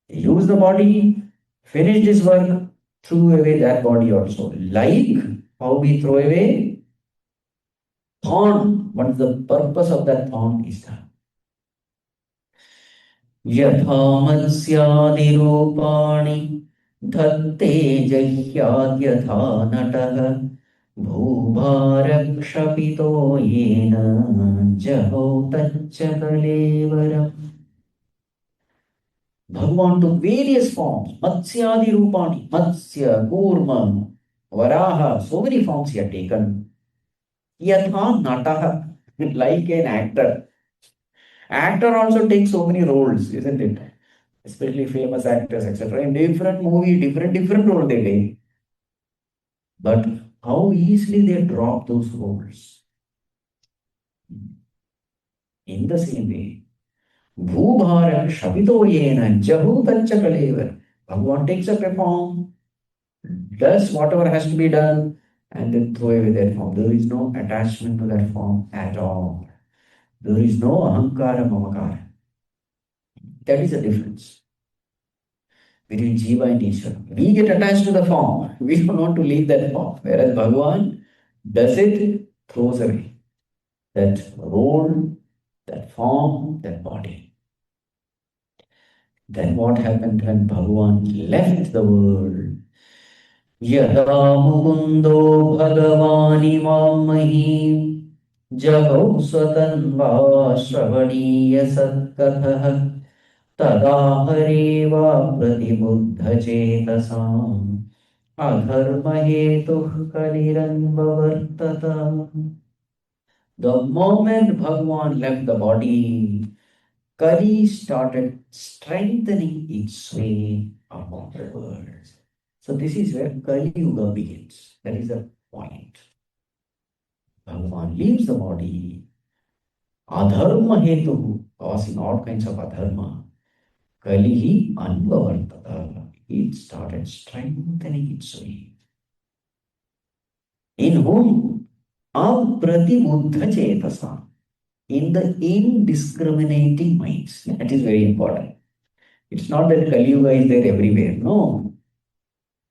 He used the body, finished his work, threw away that body also. Like how we throw away Thorn, what is the purpose of that thorn is done. यथा मत्स्यादिरूपाणि धत्ते जह्याद्यथा नटः भूभारक्षपितो येन जहौ तच्च कलेवरम्. Bhagavan took various forms, Matsyadi Rupani, Matsya, Kurma, Varaha, so many forms he had taken. Yatha Nataha, like an actor. Actor also takes so many roles, isn't it? Especially famous actors, etc. In different movies, different roles they take. But how easily they drop those roles. In the same way, Bhubhara Shabito Yena Jahu Tancha Kalevar. Bhagavan takes up a form, does whatever has to be done, and then throw away that form. There is no attachment to that form at all. There is no ahankara mamakara. That is the difference between Jiva and Ishvara. We get attached to the form. We don't want to leave that form. Whereas Bhagavan does it, throws away that role, that form, that body. Then what happened when Bhagavan left the world? यदा मुकुन्दो भगवानिमां महीं जगौ स्वतन्वा श्रवणीयसत्कथः तदा हरेवा प्रतिबुद्धचेतसाम् अधर्महेतुः कलिरन्ववर्तत. The moment Bhagavan left the body, Kali started strengthening its sway upon the world. So this is where Kali Yuga begins. That is the point. Bhagavan leaves the body. Adharma hetu, causing all kinds of adharma. Kalihi anvavartata. It started strengthening its way. In whom? Apratibuddha chetasa. In the indiscriminating minds. That is very important. It's not that Kali Yuga is there everywhere. No.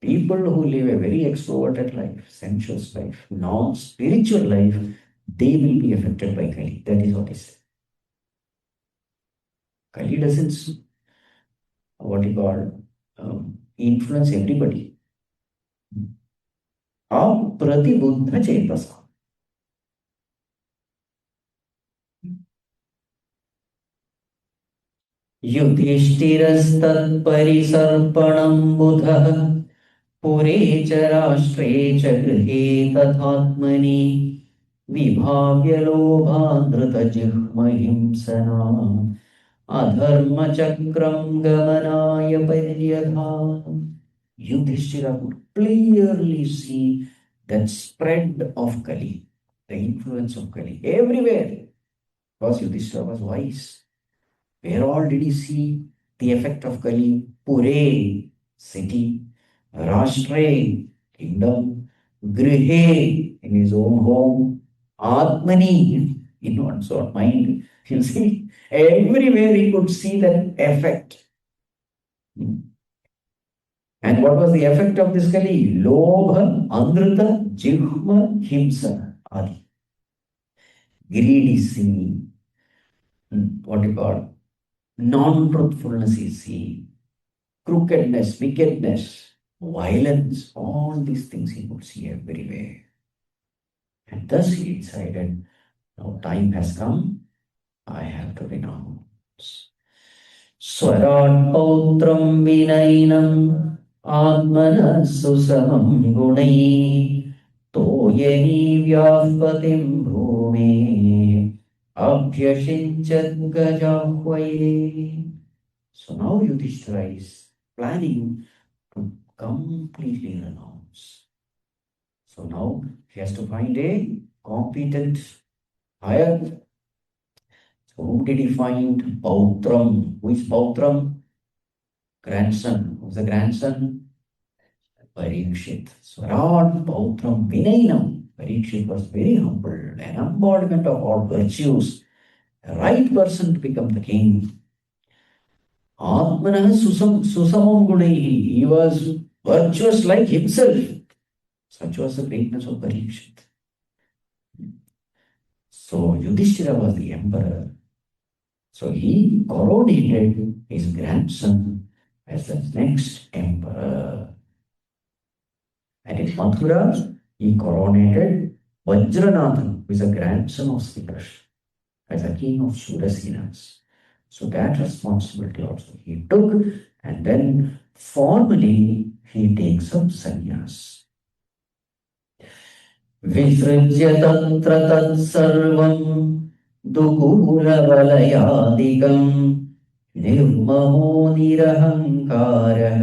People who live a very extroverted life, sensuous life, non-spiritual life, they will be affected by Kali. That is what is. Kali doesn't, what you call, influence everybody. Apratibuddha chetasa. Yudhishthirastat buddha पुरे च राष्ट्रे च गृहे तथात्मनि विभाव्य लोभाधृतजिह्महिंसना अधर्मचक्रं गमनाय पर्यधाम्. Yudhishthira could clearly see that spread of Kali, the influence of Kali everywhere. Because Yudhishthira was wise. Where all did he see the effect of Kali? Pure, city. Rashtre, kingdom. Grihe, in his own home. Atmani, in one's own mind. You see, everywhere he could see that effect. And what was the effect of this Kali? Lobha, Andrita, Jihma, Himsa, Adi. Greed is seen. What do you call? Non-truthfulness is seen. Crookedness, wickedness, violence, all these things he could see everywhere. And thus he decided, now time has come, I have to renounce. Swarat pautram vinainam atmana susamam gunai toyani vyaspatim bhume abhyashinchat gajahvaye. So now Yudhishthira is planning to completely renounce. So now he has to find a competent hire. So whom did he find? Pautram. Who is Pautram? Grandson. Who's the grandson? Parikshit. Swarat Pautram Vinainam. Parikshit was very humble, an embodiment of all virtues, the right person to become the king. Atmanah susamam gunaihi. He was virtuous like himself. Such was the greatness of Parikshit. So Yudhishthira was the emperor. So he coronated his grandson as the next emperor. And in Mathura, he coronated Vajranathan, who is a grandson of Sri Krishna, as a king of Surasenas. So that responsibility also he took, and then formally he takes up sannyas. विसृज्य तत्र तत्सर्वं दुकूलवलयादिकं निर्ममो निरहङ्कारः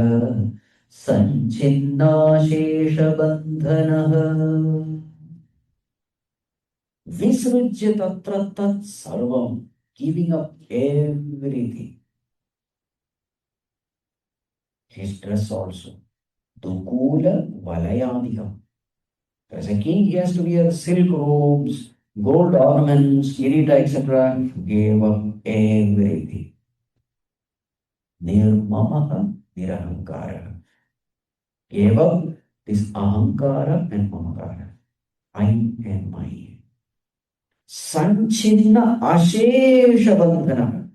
सञ्छिन्नाशेषबन्धनः विसृज्य तत्र तत्सर्वं, giving up everything, his dress also, dukula valayadikam. As a king, he has to wear silk robes, gold ornaments, kirita, etc. Gave up everything. Nirmamaha nirahankara. Gave up this ahankara and mamakara. I and mine. Sanchinna ashesha bandhana.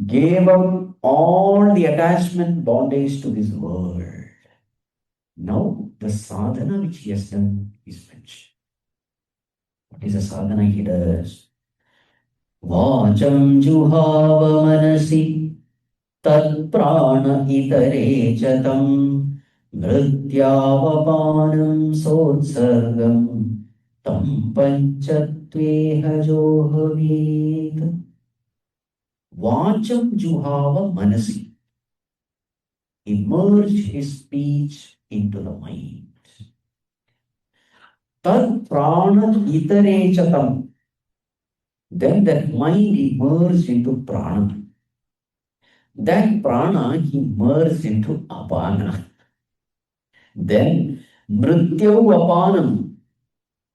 Gave up all the attachment bondage to this world. Now, the sadhana which he has done is mentioned. What is the sadhana he does? Vacham juhava manasi tat prana itare chatam mrityavapanam sotsargam tam panchatveha johavid. Vacham juhava manasi. Immerse his speech into the mind. Tad prana itare chatam. Then that mind immersed into prana. That prana he immersed into apana. Then mrityav apanam.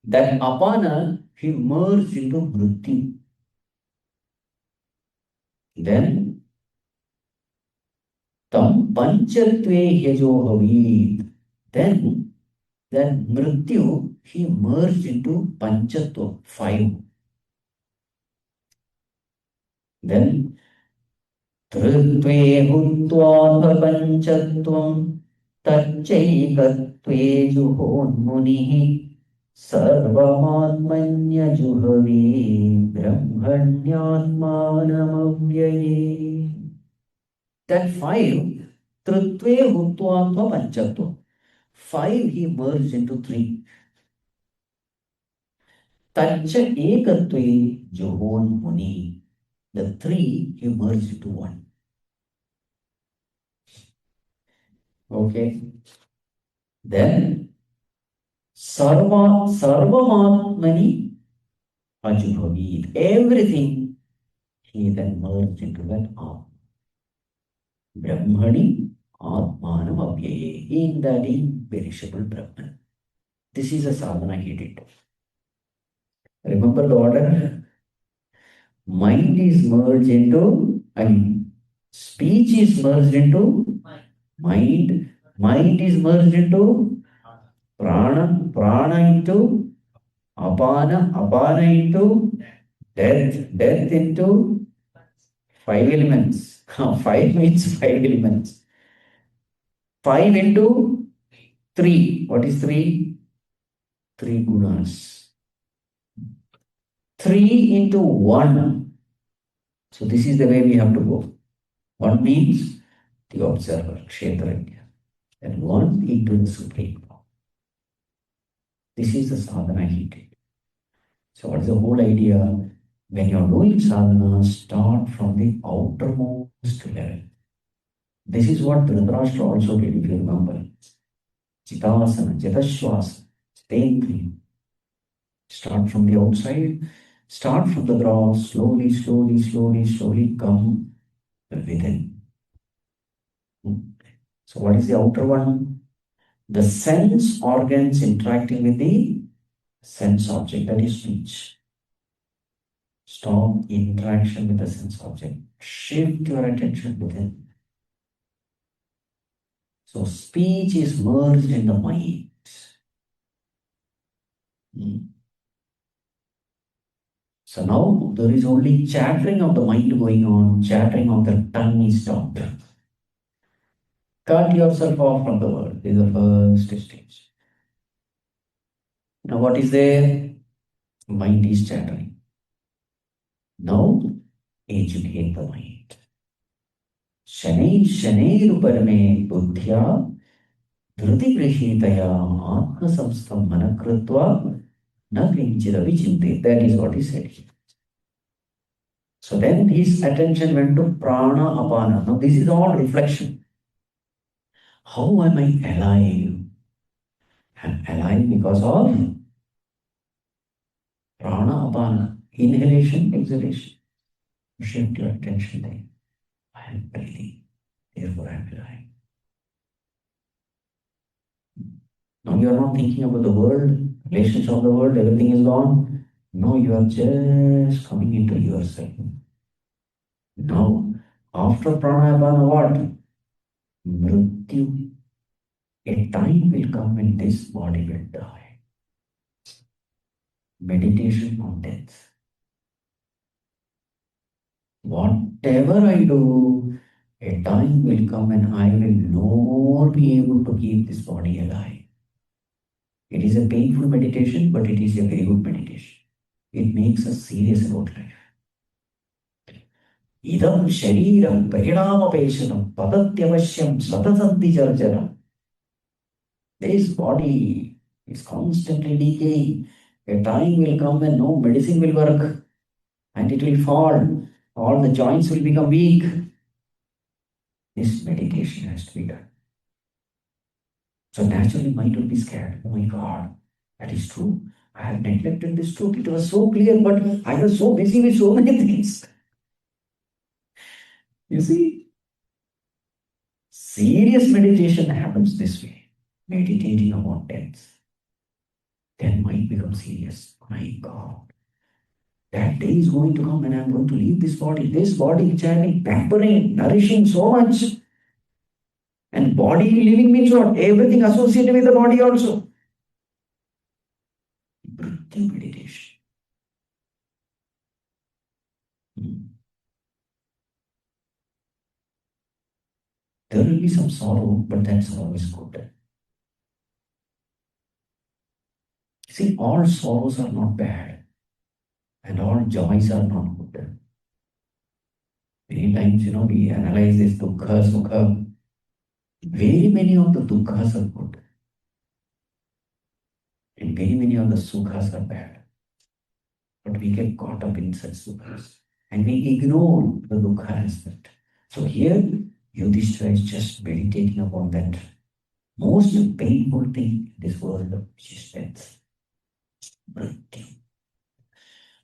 That apana he immersed into mrityu. Then tam panchatve yajohavid. Then that mrityu he merged into panchatva, 5. Then trutve hutva panchatvam tacchaikatve juhonmunihi sarvamatmanya juhavi brahmanyatmanamavyaye. That 5, trutve hutva panchatvam. 5 he merged into 3. Tacha ekatve johon muni. The 3 he merged into 1. Okay. Then sarvamatmani ajuhavid. Everything he then merged into that Atma. Brahmani atmanam avyaye. In that imperishable Brahman. This is a sadhana he did. Remember the order? Mind is merged into, speech is merged into mind. Mind is merged into prana. Prana into apana. Apana into death. Death into 5 elements. 5 means 5 elements. 5 into 3. What is 3? 3 gunas. 3 into 1. So this is the way we have to go. 1 means the observer, Kshetrajna. And 1 into the Supreme Law. This is the sadhana he did. So what is the whole idea? When you are doing sadhana, start from the outermost level. This is what Dhritarashtra also did, if you remember. Chitasana, Jatashvasana, Stendri. Start from the outside. Start from the ground, slowly, slowly, slowly, slowly come within. So what is the outer one? The sense organs interacting with the sense object, that is speech. Stop interaction with the sense object. Shift your attention within. So speech is merged in the mind. So now there is only chattering of the mind going on, chattering of the tongue is stopped. Cut yourself off from the world. This is the first stage. Now what is there? Mind is chattering. Now educate the mind. Shanai Shanairuparame Buddhya Dhriti Grihitaya Atma Samstam Manakritva Na Kinchira Vichinte. That is what he said here. So then his attention went to prana apana. Now this is all reflection. How am I alive? I'm alive because of prana apana. Inhalation, exhalation. Shift your attention there. I am breathing. Therefore I am alive. Now you are not thinking about the world, relations of the world, everything is gone. No, you are just coming into yourself. Now, after pranayama, what? Mrityu. A time will come when this body will die. Meditation on death. Whatever I do, a time will come when I will no more be able to keep this body alive. It is a painful meditation, but it is a very good meditation. It makes us serious about life. Idam shariram parinamapeshanam padatyavashyam satasanti jarjaram. This body is constantly decaying. A time will come when no medicine will work and it will fall. All the joints will become weak. This meditation has to be done. So naturally mind will be scared. Oh my God, that is true. I have neglected this truth. It was so clear, but I was so busy with so many things. You see, serious meditation happens this way. Meditating about death. Then mind becomes serious. My God, that day is going to come and I'm going to leave this body. This body which I have been pampering, nourishing so much. And body living means what? Everything associated with the body also. Breathing meditation. There will be some sorrow, but that sorrow is good. See, all sorrows are not bad, and all joys are not good. Many times, we analyze this dukkha, sukha. Very many of the dukkhas are good, and very many of the sukhas are bad. But we get caught up in such sukhas, and we ignore the dukkha aspect. So here, Yudhishthira is just meditating upon that most painful thing in this world, which is death. Mrityu.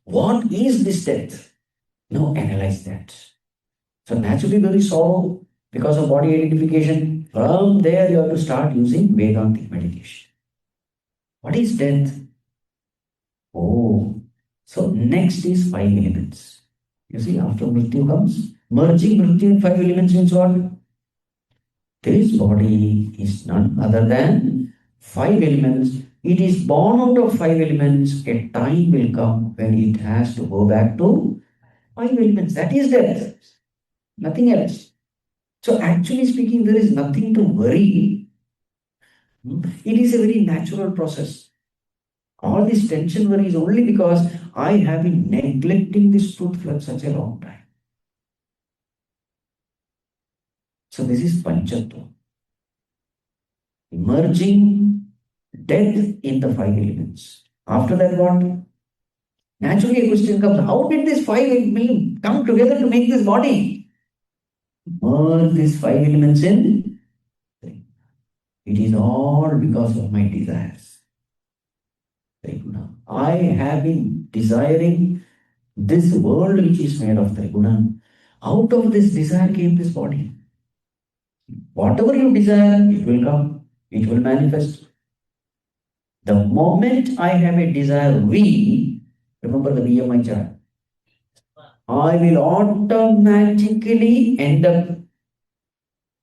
What is this death? Now analyze that. So naturally there is sorrow because of body identification. From there you have to start using Vedantic meditation. What is death? Oh, so next is 5 elements. You see, after Mrityu comes, merging Mrityu in 5 elements means what? This body is none other than 5 elements. It is born out of 5 elements. A time will come when it has to go back to 5 elements. That is death. Nothing else. So actually speaking, there is nothing to worry. It is a very natural process. All this tension worry is only because I have been neglecting this truth for such a long time. So this is Panchattva. Merging death in the 5 elements. After that what? Naturally a question comes, how did these 5 elements come together to make this body? Merge these 5 elements in. It is all because of my desires. Triguna. I have been desiring this world which is made of Triguna. Out of this desire came this body. Whatever you desire, it will come. It will manifest. The moment I have a desire V, remember the BMI chart, I will automatically end up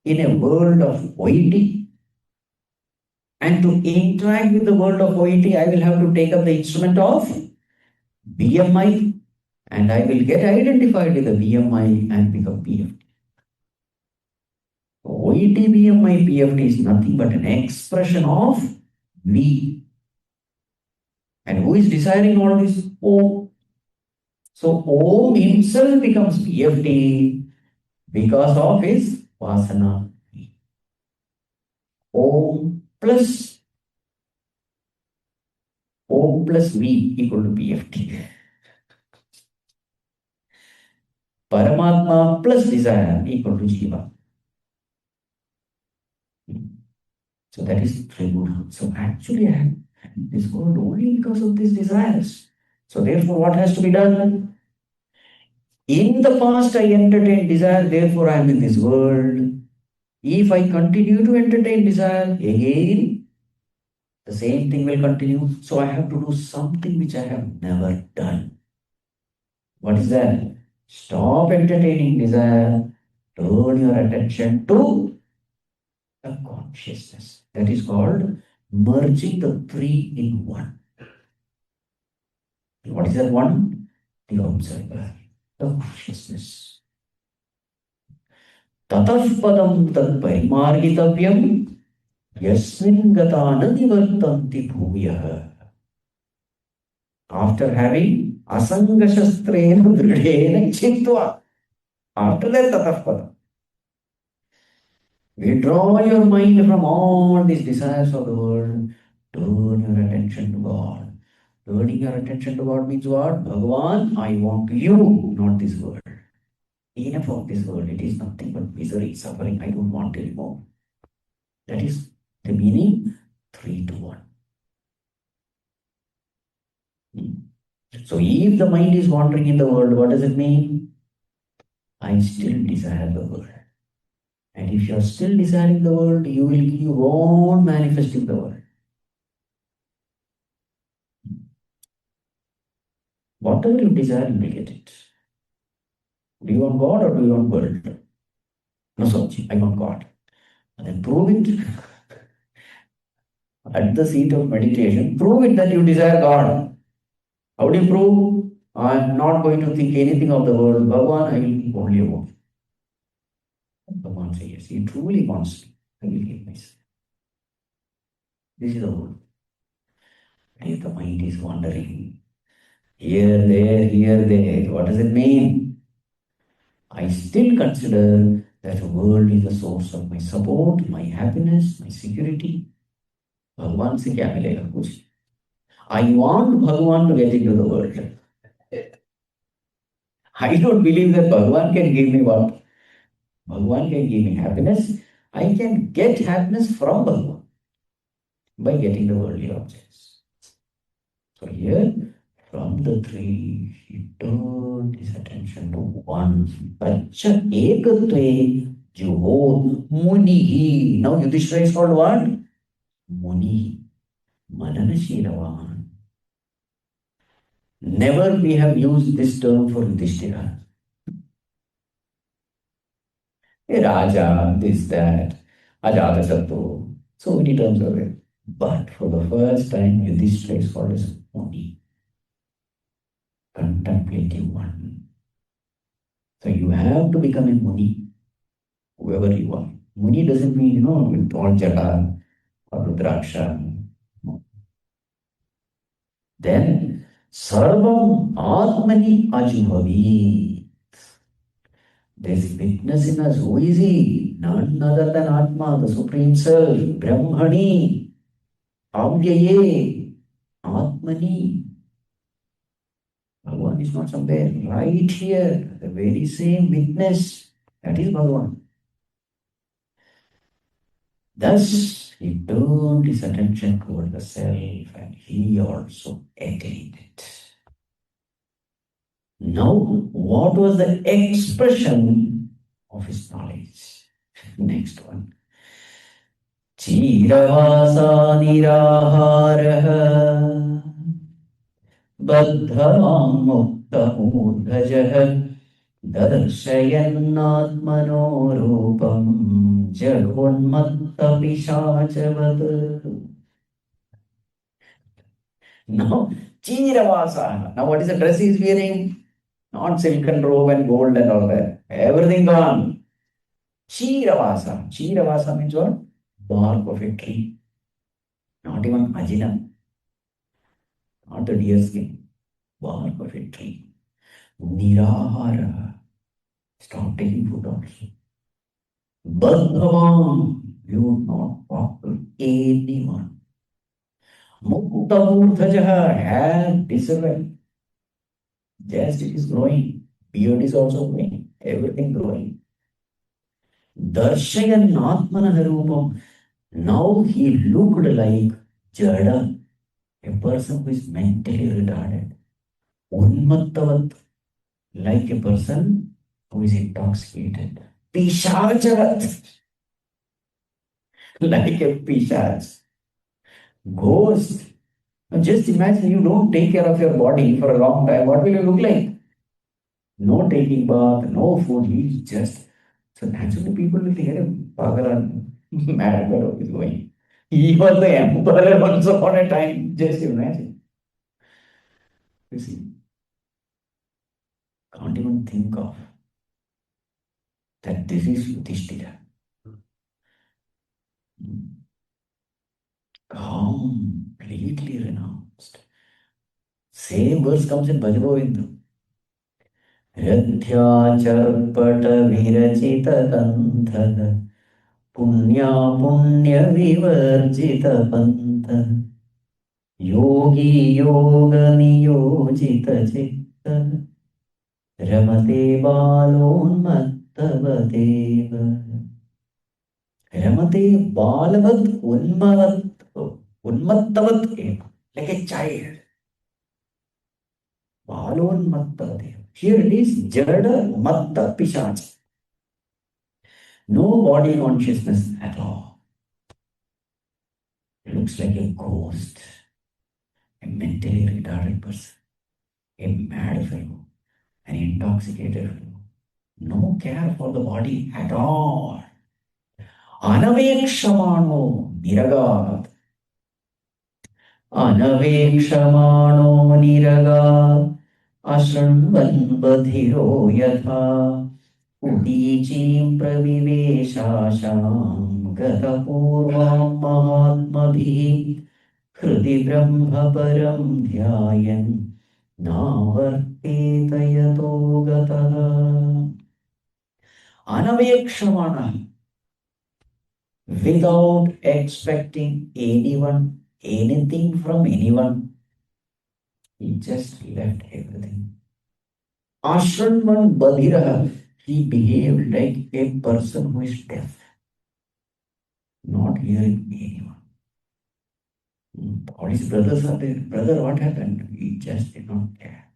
in a world of OET. And to interact with the world of OET, I will have to take up the instrument of BMI and I will get identified with the VMI and become PFT. OET, VMI, PFT is nothing but an expression of V. And who is deciding all this? Om. So Om himself becomes PFT because of his Vasana. Om plus V equal to PFT. Paramatma plus desire equal to Jiva. So that is Triguna. So actually I have this world only because of these desires. So therefore what has to be done? In the past I entertained desire, therefore I am in this world. If I continue to entertain desire, again the same thing will continue. So I have to do something which I have never done. What is that? Stop entertaining desire, turn your attention to the consciousness. That is called merging the three in one. What is that one? The observer, the consciousness. Tatah padam tad parimargitavyam yasmin gata nadivartanti bhuvyaha. After having asanga shastrena dridhena chitva. After that tatah padam. Withdraw your mind from all these desires of the world. Turn your attention to God. Turning your attention to God means what? Bhagavan, I want you, not this world. Enough of this world. It is nothing but misery, suffering. I don't want anymore. That is the meaning 3 to 1. So if the mind is wandering in the world, what does it mean? I still desire the world. And if you are still desiring the world, you won't manifest in the world. Whatever you desire, you will get it. Do you want God or do you want world? No, Swamiji, I want God. And then prove it at the seat of meditation. Prove it that you desire God. How do you prove? I am not going to think anything of the world. Bhagavan, I will think only about you. Bhagavan says, yes, he truly wants me. I will give myself. This is the whole. If the mind is wandering, here, there, what does it mean? I still consider that the world is the source of my support, my happiness, my security. Bhagavan se kya milega kuch? I want Bhagavan to get into the world. I don't believe that Bhagavan can give me what? Bhagavan can give me happiness. I can get happiness from Bhagavan by getting the worldly objects. So here, from the three, he turned his attention to one. Pacha ekatve juhod munihi. Now Yudhishthira is called what? Muni. Mananashiravan. Never we have used this term for Yudhishthira. A Raja, this, that, Ajatasattu. So many terms are there. But for the first time, Yudhishthira is called as Muni. Contemplative one. So you have to become a Muni, whoever you are. Muni doesn't mean, with all jata or rudraksha. No. Then, Sarvam Atmani Ajubhavi. There's witness in us. Who is he? None other than Atma, the Supreme Self, Brahmani, Avyaye, Atmani. Bhagavan is not somewhere, right here, the very same witness. That is Bhagavan. Thus, he turned his attention toward the self and he also attained it. Now, what was the expression of his knowledge? Next one. Chiravasa niraharaha baddhavam mukta mudhajah dadarshayannatmano rupam jadonmatta pishachavat. Now, Chiravasa. Now, what is the dress he is wearing? Not silken robe and gold and all that. Everything gone. Chiravasa. Chiravasa means what? Bark of a tree. Not even ajina. Not the deer skin. Bark of a tree. Nirahara. Stop taking food also. Bhagavan. You would not talk to anyone. Muktamurthajaha had discernment. Just it is growing. Beard is also growing. Everything growing. Darshayan Atmana Rupam. Now he looked like Jada, a person who is mentally retarded. Unmattavat, like a person who is intoxicated. Pishachavat, like a pishach. Ghost. Now just imagine you don't take care of your body for a long time. What will you look like? No taking bath, no food. He's just. So naturally people will hear him. Pagaran, mad fellow is going. He was the emperor once upon a time. Just imagine. You see, can't even think of that this is Yudhishthira. Completely renounced. Same verse comes in Bhajgovinda. Rathyaacharpata virachita kantha punya punya vivarjita pantha yogi yoga niyojita chitta ramate balonmattavadeva. Ramate balavat unmattavat like a child. Balonmattavadeva. Here it is Jada Matta Pishach. No body consciousness at all. It looks like a ghost, a mentally retarded person, a mad fellow, an intoxicated fellow. No care for the body at all. Anavekshamano niragat. Anavekshamano niragat. Ashranvan badhiro yatha. Udijim praviveshasham gatapurvam mahatmabhi hridi brahma param dhyayan navarteta yato gataha. Anavekshamana, without expecting anyone, anything from anyone, he just left everything. Ashranman badhiraha, he behaved like a person who is deaf, not hearing anyone. All his brothers are there. Brother, what happened? He just did not care.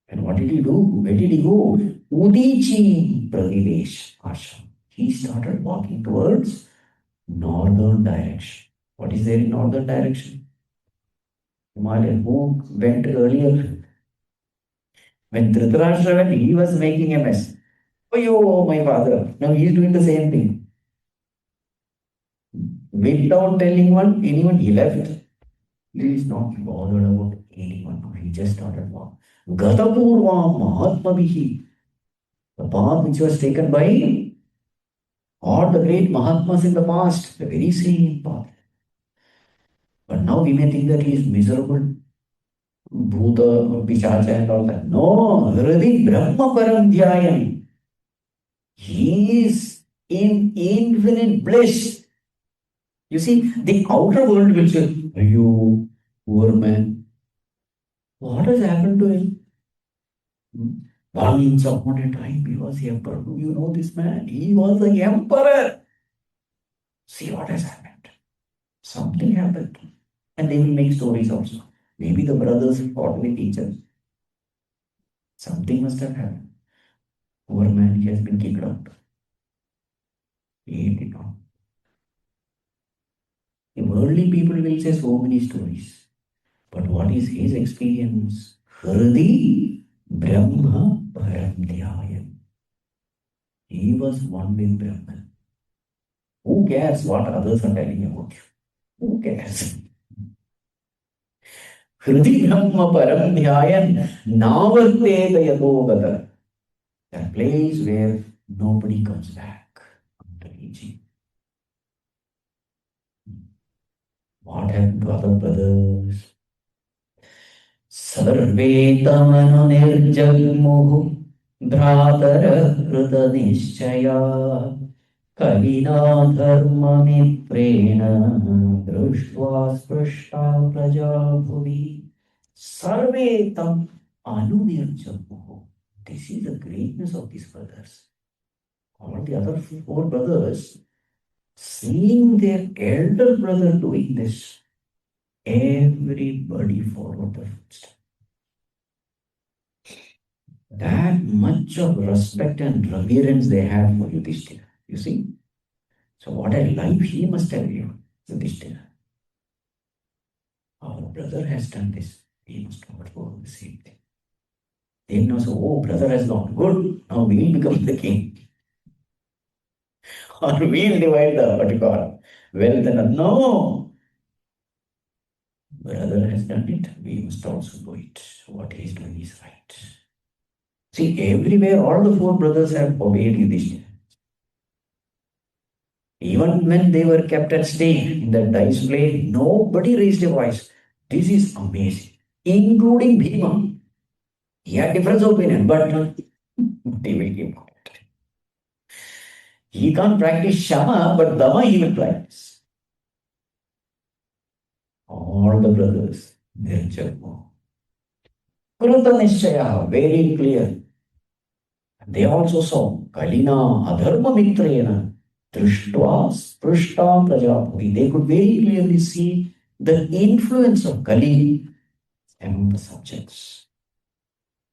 And what did he do? Where did he go? Udichi Pradivesh Ashram. He started walking towards northern direction. What is there in northern direction? Himalayan. Who went earlier? When Dhritarashtra went, he was making a mess. Oh, my father. Now he is doing the same thing. Without telling anyone, he left. He is not bothered about anyone. He just started walking. Gatapurvam Mahatmabihi. The path which was taken by all the great Mahatmas in the past, the very same path. But now we may think that he is miserable, Bhuta, Pichacha and all that. No, Hridi Brahma Param Dhyayan. He is in infinite bliss. You see, the outer world will say, you poor man. What has happened to him? Once upon a time he was the emperor. Do you know this man? He was the emperor. See what has happened. Something happened. And they will make stories also. Maybe the brothers fought with each other. Something must have happened. Poor man, he has been kicked out. He did not. The worldly people will say so many stories. But what is his experience? Hridi Brahma Param Dhyayan. He was one with Brahman. Who cares what others are telling about you? Who cares? Kriti Brahma Param Dhyayan Navarteta Yatogata. That place where nobody comes back after reaching. What happened to other brothers? सर्वे तमनुनिर्जग्मुः भ्रातरः कृतनिश्चया कलिना धर्ममित्रेण दृष्ट्वा स्पृष्टा प्रजा भुवि सर्वे तम अनुनिर्जग्मुः. This is the greatness of these brothers. All the other four brothers, seeing their elder brother doing this, everybody followed the footsteps. That much of respect and reverence they have for Yudhishthira. You see? So what a life he must have lived, Yudhishthira. Our brother has done this. We must not go the same thing. They know, so, oh, brother has gone. Good. Now we'll become the king. Or we'll divide the what you call wealth and no. Brother has done it. We must also do it. What he is doing is right. See, everywhere all the four brothers have obeyed Yudhishthira. Even when they were kept at stake in the dice play, nobody raised a voice. This is amazing. Including Bhima. He had different opinion, but he will keep quiet. He can't practice Shama, but Dama he will practice. All the brothers, their Jarmo. Krita Nishchaya, very clear. They also saw Kalina Adharma Mitrena Drishtva Sprishta Prajapati. They could very clearly see the influence of Kali among the subjects.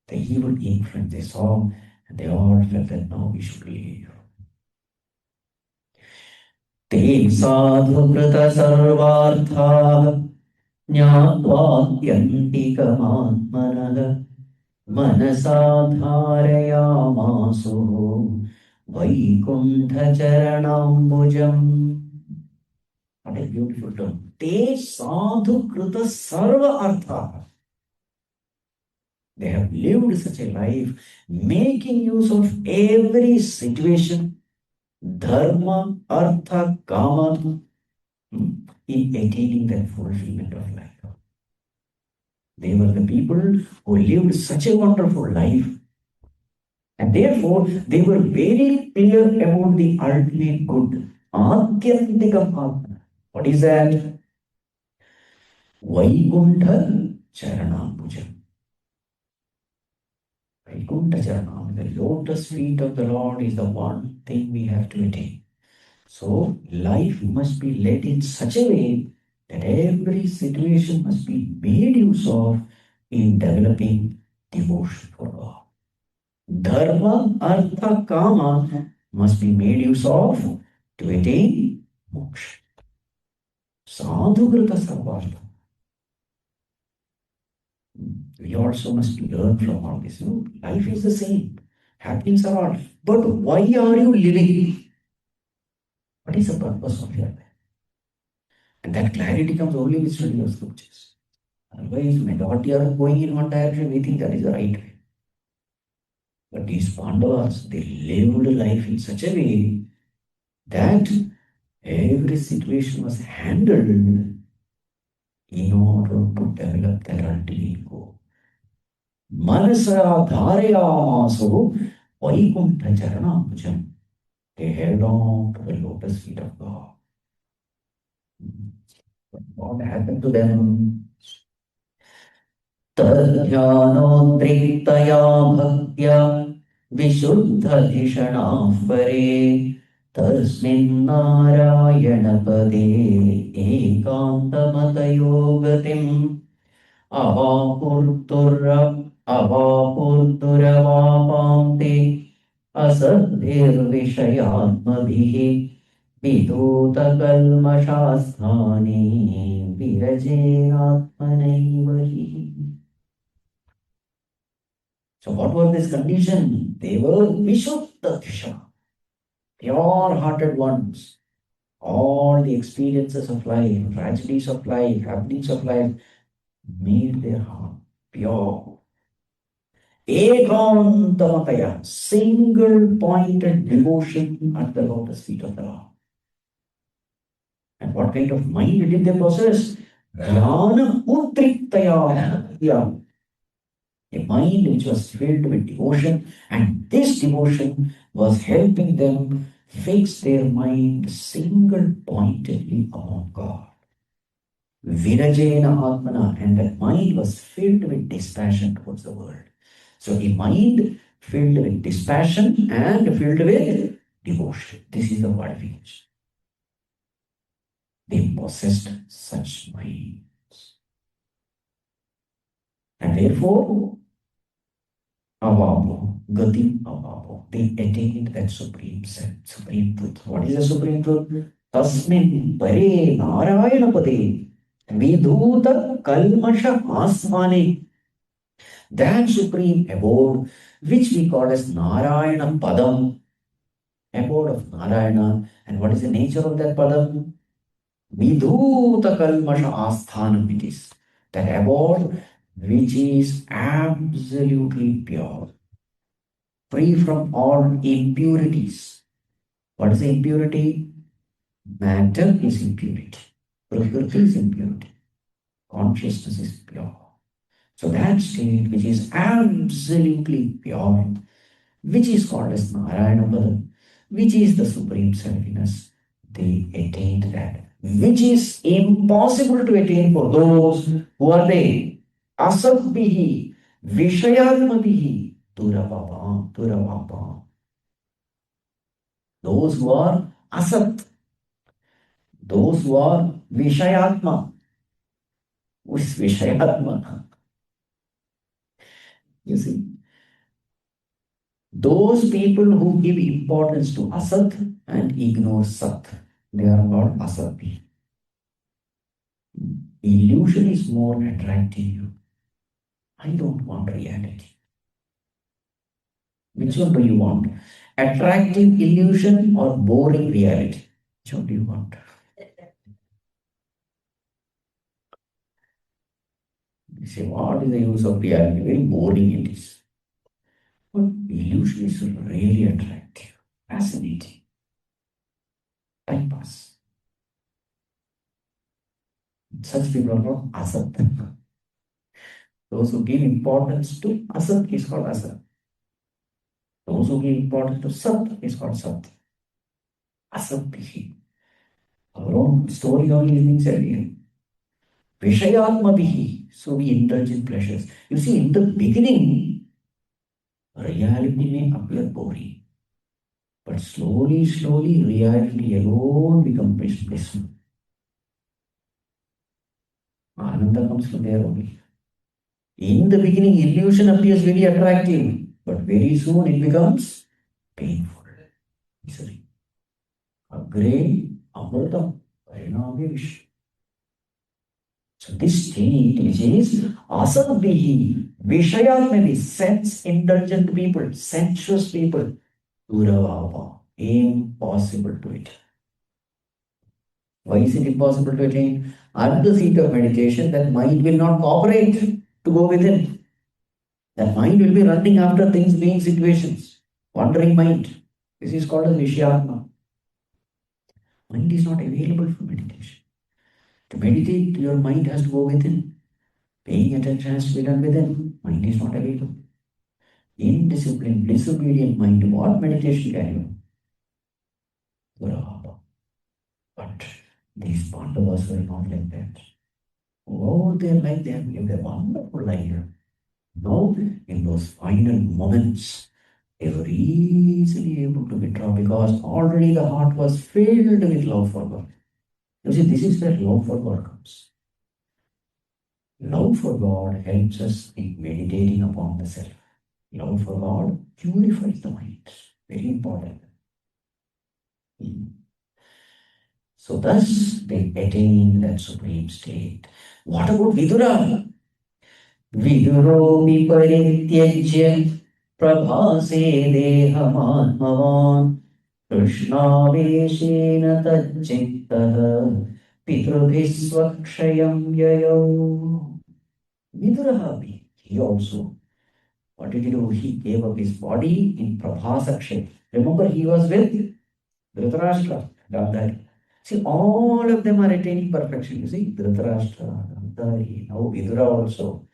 The evil influence they saw, and they all felt that now we should leave. Te sadhu krita sarvartha jnatva kamatmanah manasa dharayamasu vaikuntha charanambujam. What a beautiful term. Te sadhu krita sarva artha. They have lived such a life, making use of every situation, dharma, artha, kama, in attaining that fulfillment of life. They were the people who lived such a wonderful life, and therefore they were very clear about the ultimate good. Adyantikam Atma. What is that? Vaikuntha Charanambujam. Vaikuntha Charanam, the lotus feet of the Lord is the one thing we have to attain. So life must be led in such a way that every situation must be made use of in developing devotion for God. Dharma, artha, kama must be made use of to attain moksha. Sadhukrita sarvartha. We also must learn from all this. Life is the same. Happenings are all. But why are you living? What is the purpose of your life? And that clarity comes only with study of scriptures. Otherwise, majority are going in one direction, we think that is the right way. But these Pandavas, they lived life in such a way that every situation was handled in order to develop that ultimate goal. Manasa dharayamasu vaikuntha charanambujam. They held on to the lotus feet of God. What happened to them? Tadhyanoddriktaya bhaktya vishuddhadhishanah pare tasmin narayana pade ekantamatayogatim avapurturavapamte asadbhirvishayatmabhihi vidutakalmashasthani virajenatmanaivahi. So what was this condition? They were Vishuddha, pure-hearted ones. All the experiences of life, tragedies of life, happenings of life, made their heart pure. Ekantamataya, single pointed devotion at the lotus feet of the Lord. And what kind of mind did they possess? Jnana utriktaya. Yeah. A mind which was filled with devotion, and this devotion was helping them fix their mind single pointedly upon God. Virajena Atmana, and that mind was filled with dispassion towards the world. So a mind filled with dispassion and filled with devotion. This is the qualification. They possessed such minds. And therefore, Avabo, Gati Avabo, they attained that supreme self, supreme truth. What is the supreme truth? Tasmin Pare Narayana Pade Vidhuta Kalmasha Asmane. That supreme abode, which we call as Narayana Padam, abode of Narayana. And what is the nature of that Padam? Vidhuta Kalmasha Asthanam it is. That abode which is absolutely pure, free from all impurities. What is the impurity? Matter is impurity. Prakriti is impurity. Consciousness is pure. So that state which is absolutely pure, which is called as Narayana Padam, which is the supreme selfiness, they attained that, which is impossible to attain for those who are they asabbihi, vishayatmadihi, turavapa. Those who are asat, those who are vishayatma. Who is vishayatma? You see, those people who give importance to asat and ignore sat, they are called asabbi. Illusion is more attractive. I don't want reality. Which one do you want? Attractive illusion or boring reality? Which one do you want? You say, what is the use of reality? Very boring it is. But illusion is really attractive, fascinating. Time pass. Such people are called asat. Those who give importance to asat is called asat. Those who give importance to sat is called sat. Asat. Our own story only is being said here. Vishayatmabihi. So we indulge in pleasures. You see, in the beginning, reality may appear boring. But slowly, reality alone becomes blissful. Ananda comes from there only. In the beginning, illusion appears very attractive, but very soon it becomes painful. Misery. Agre amritam parinamevish. So this state, which is asabbihi, vishayatmani, sense-indulgent people, sensuous people, duravapa, impossible to attain. Why is it impossible to attain? At the seat of meditation, that mind will not cooperate to go within. That mind will be running after things, being situations, wandering mind. This is called as Vishyatma. Mind is not available for meditation. To meditate, your mind has to go within. Paying attention has to be done within. Mind is not available. Indisciplined, disobedient mind, what meditation can you do? But these Pandavas were not like that. Oh, their life, they have lived a wonderful life. No, in those final moments, they were easily able to withdraw because already the heart was filled with love for God. You see, this is where love for God comes. Love for God helps us in meditating upon the self. Love for God purifies the mind. Very important. So thus they attain that supreme state. What about Vidura? Viduro viparithyajya prabhase dehamatmavan krishnaveshena tajjittah pitrubhisvakshayam yayo. Viduraha, he also, what did he do? He gave up his body in Prabhasaksha. Remember, he was with Dhritarashtra, Gandhari. See, all of them are attaining perfection. You see, Dhritarashtra, Gandhari, now Vidura also,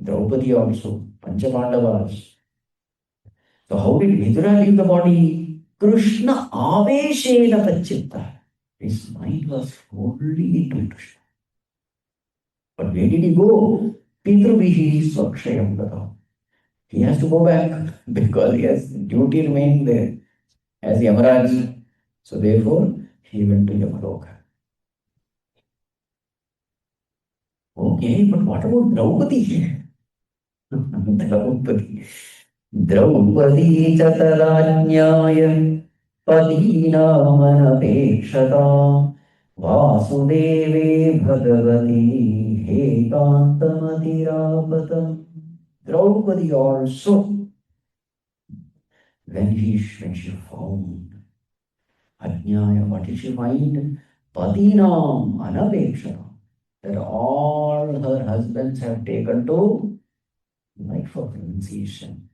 Draupadi also, Panchabandavas. So how did Vidura leave the body? Krishna aveshena tachitta. His mind was wholly into Krishna. But where did he go? Pitrubihi svakshayam gata. He has to go back because he has duty remaining there as Yamaraj. So therefore, he went to Yamaloka. Okay, but what about Draupadi? Draupadi. Draupadi chataranyaya padinamanapekshata Vasudeve bhagavati hekantamatiراpatam. Draupadi also, when she found Ajnaya, what did she find? Patinam anapekshata. That all her husbands have taken to life of renunciation.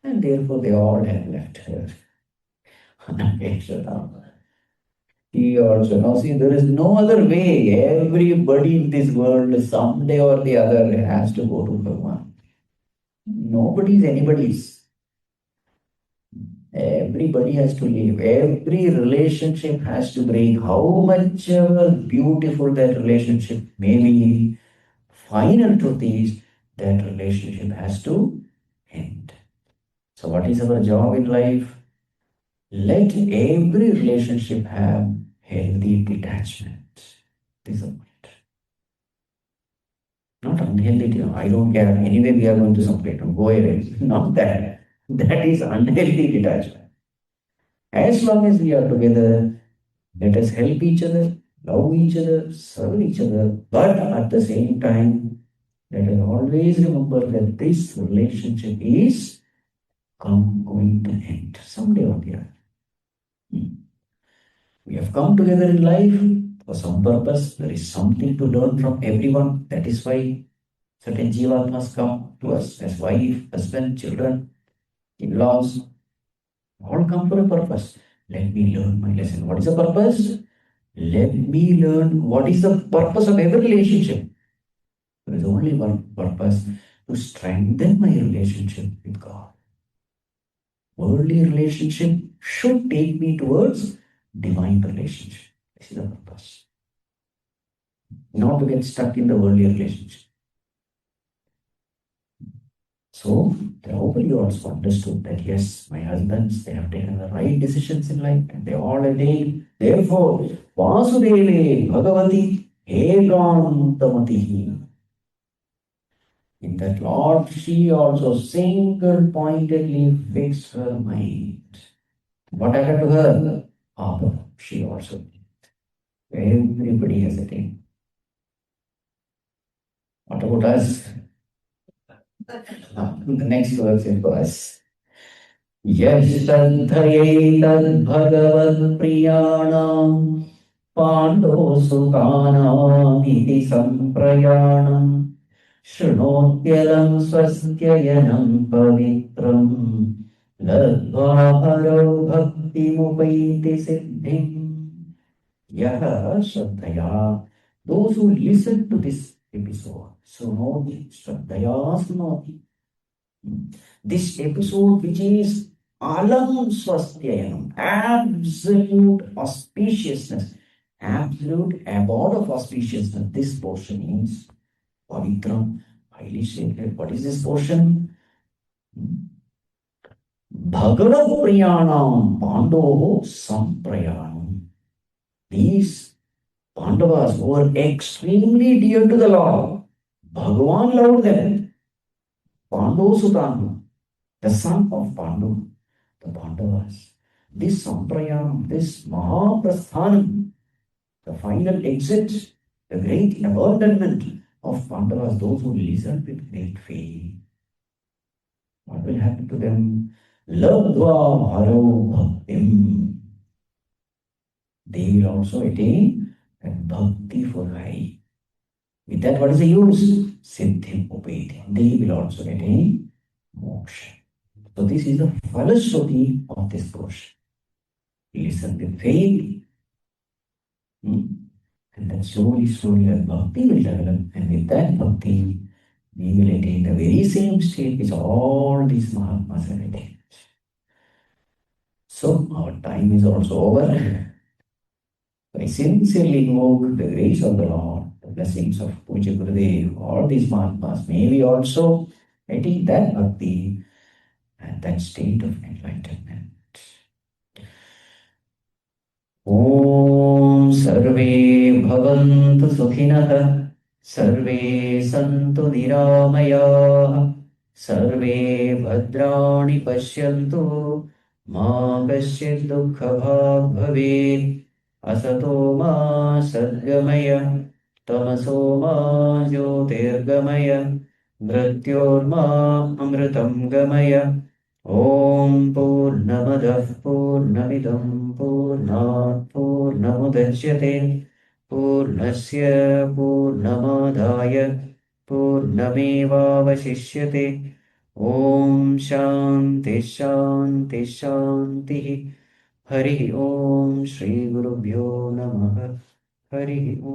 And therefore they all have left her. Anapekshata. He also, now see, there is no other way. Everybody in this world, someday or the other, has to go to Bhagavan. Nobody is anybody's. Everybody has to leave. Every relationship has to break. How much beautiful that relationship may be, final truth is that relationship has to end. So what is our job in life? Let every relationship have healthy detachment. This is the point. Not unhealthy, I don't care. Anyway, we are going to separate. Go away. Not that. That is unhealthy detachment. As long as we are together, let us help each other, love each other, serve each other. But at the same time, let us always remember that this relationship is going to end someday or the other. We have come together in life for some purpose. There is something to learn from everyone. That is why certain jivatmas come to us as wife, husband, children, in-laws. All come for a purpose. Let me learn my lesson. What is the purpose? Let me learn what is the purpose of every relationship. There is only one purpose: to strengthen my relationship with God. Worldly relationship should take me towards divine relationship. This is the purpose. Not to get stuck in the worldly relationship. So Draupadi also understood that yes, my husbands, they have taken the right decisions in life and they all attained. Therefore, Vasudeve Bhagavati Ekantamatihi. In that Lord, she also single-pointedly fixed her mind. What happened to her? She also. Everybody has attained. What about us? The next verse is for us. Yashadhayetad Pandosukanamiti samprayanam Shrunotyalam swastyayanam pavitram Ladvaharo bhakti mupaiti siddhim. Yaha Shraddhaya. Those who listen to this episode, Sunoti, Shraddhaya Sunoti. This episode, which is Alam Swastyayanam, absolute auspiciousness, absolute abode of auspiciousness. This portion is Pavitram, highly sacred. What is this portion? Bhagavad Priyanam Pandoho Samprayanam. These Pandavas were extremely dear to the Lord. Bhagavan loved them. Pandu Sutanu, the son of Pandu, the Pandavas. This Samprayanam, this Mahaprasthanam, the final exit, the great abandonment of Pandavas, those who listened with great faith. What will happen to them? Ladva Haro Bhaktim. They will also attain that bhakti for high. With that, what is the use? Siddhim upeti. They will also get a moksha. So this is the falashruti of this portion. Listen with faith. And then slowly, slowly our bhakti will develop. And with that bhakti, we will attain the very same state which all these Mahatmas have attained. So our time is also over. I sincerely invoke the grace of the Lord, the blessings of Puja Gurudev, all these Mahatmas. May we also attain that bhakti and that state of enlightenment. ॐ सर्वे भवन्तु सुखिनः सर्वे सन्तु निरामयाः सर्वे भद्राणि पश्यन्तु मा कश्चित् दुःखभाग् भवेत् असतो मा सद्गमय तमसो मा ज्योतिर्गमय मृत्योर्मा अमृतं गमय ॐ पूर्णमदः पूर्णमिदं पूर्णात् पूर्णमुदच्यते पूर्णस्य पूर्णमादाय पूर्णमेवावशिष्यते ॐ शान्ति शान्ति शान्तिः हरिः ॐ श्रीगुरुभ्यो नमः हरिः ॐ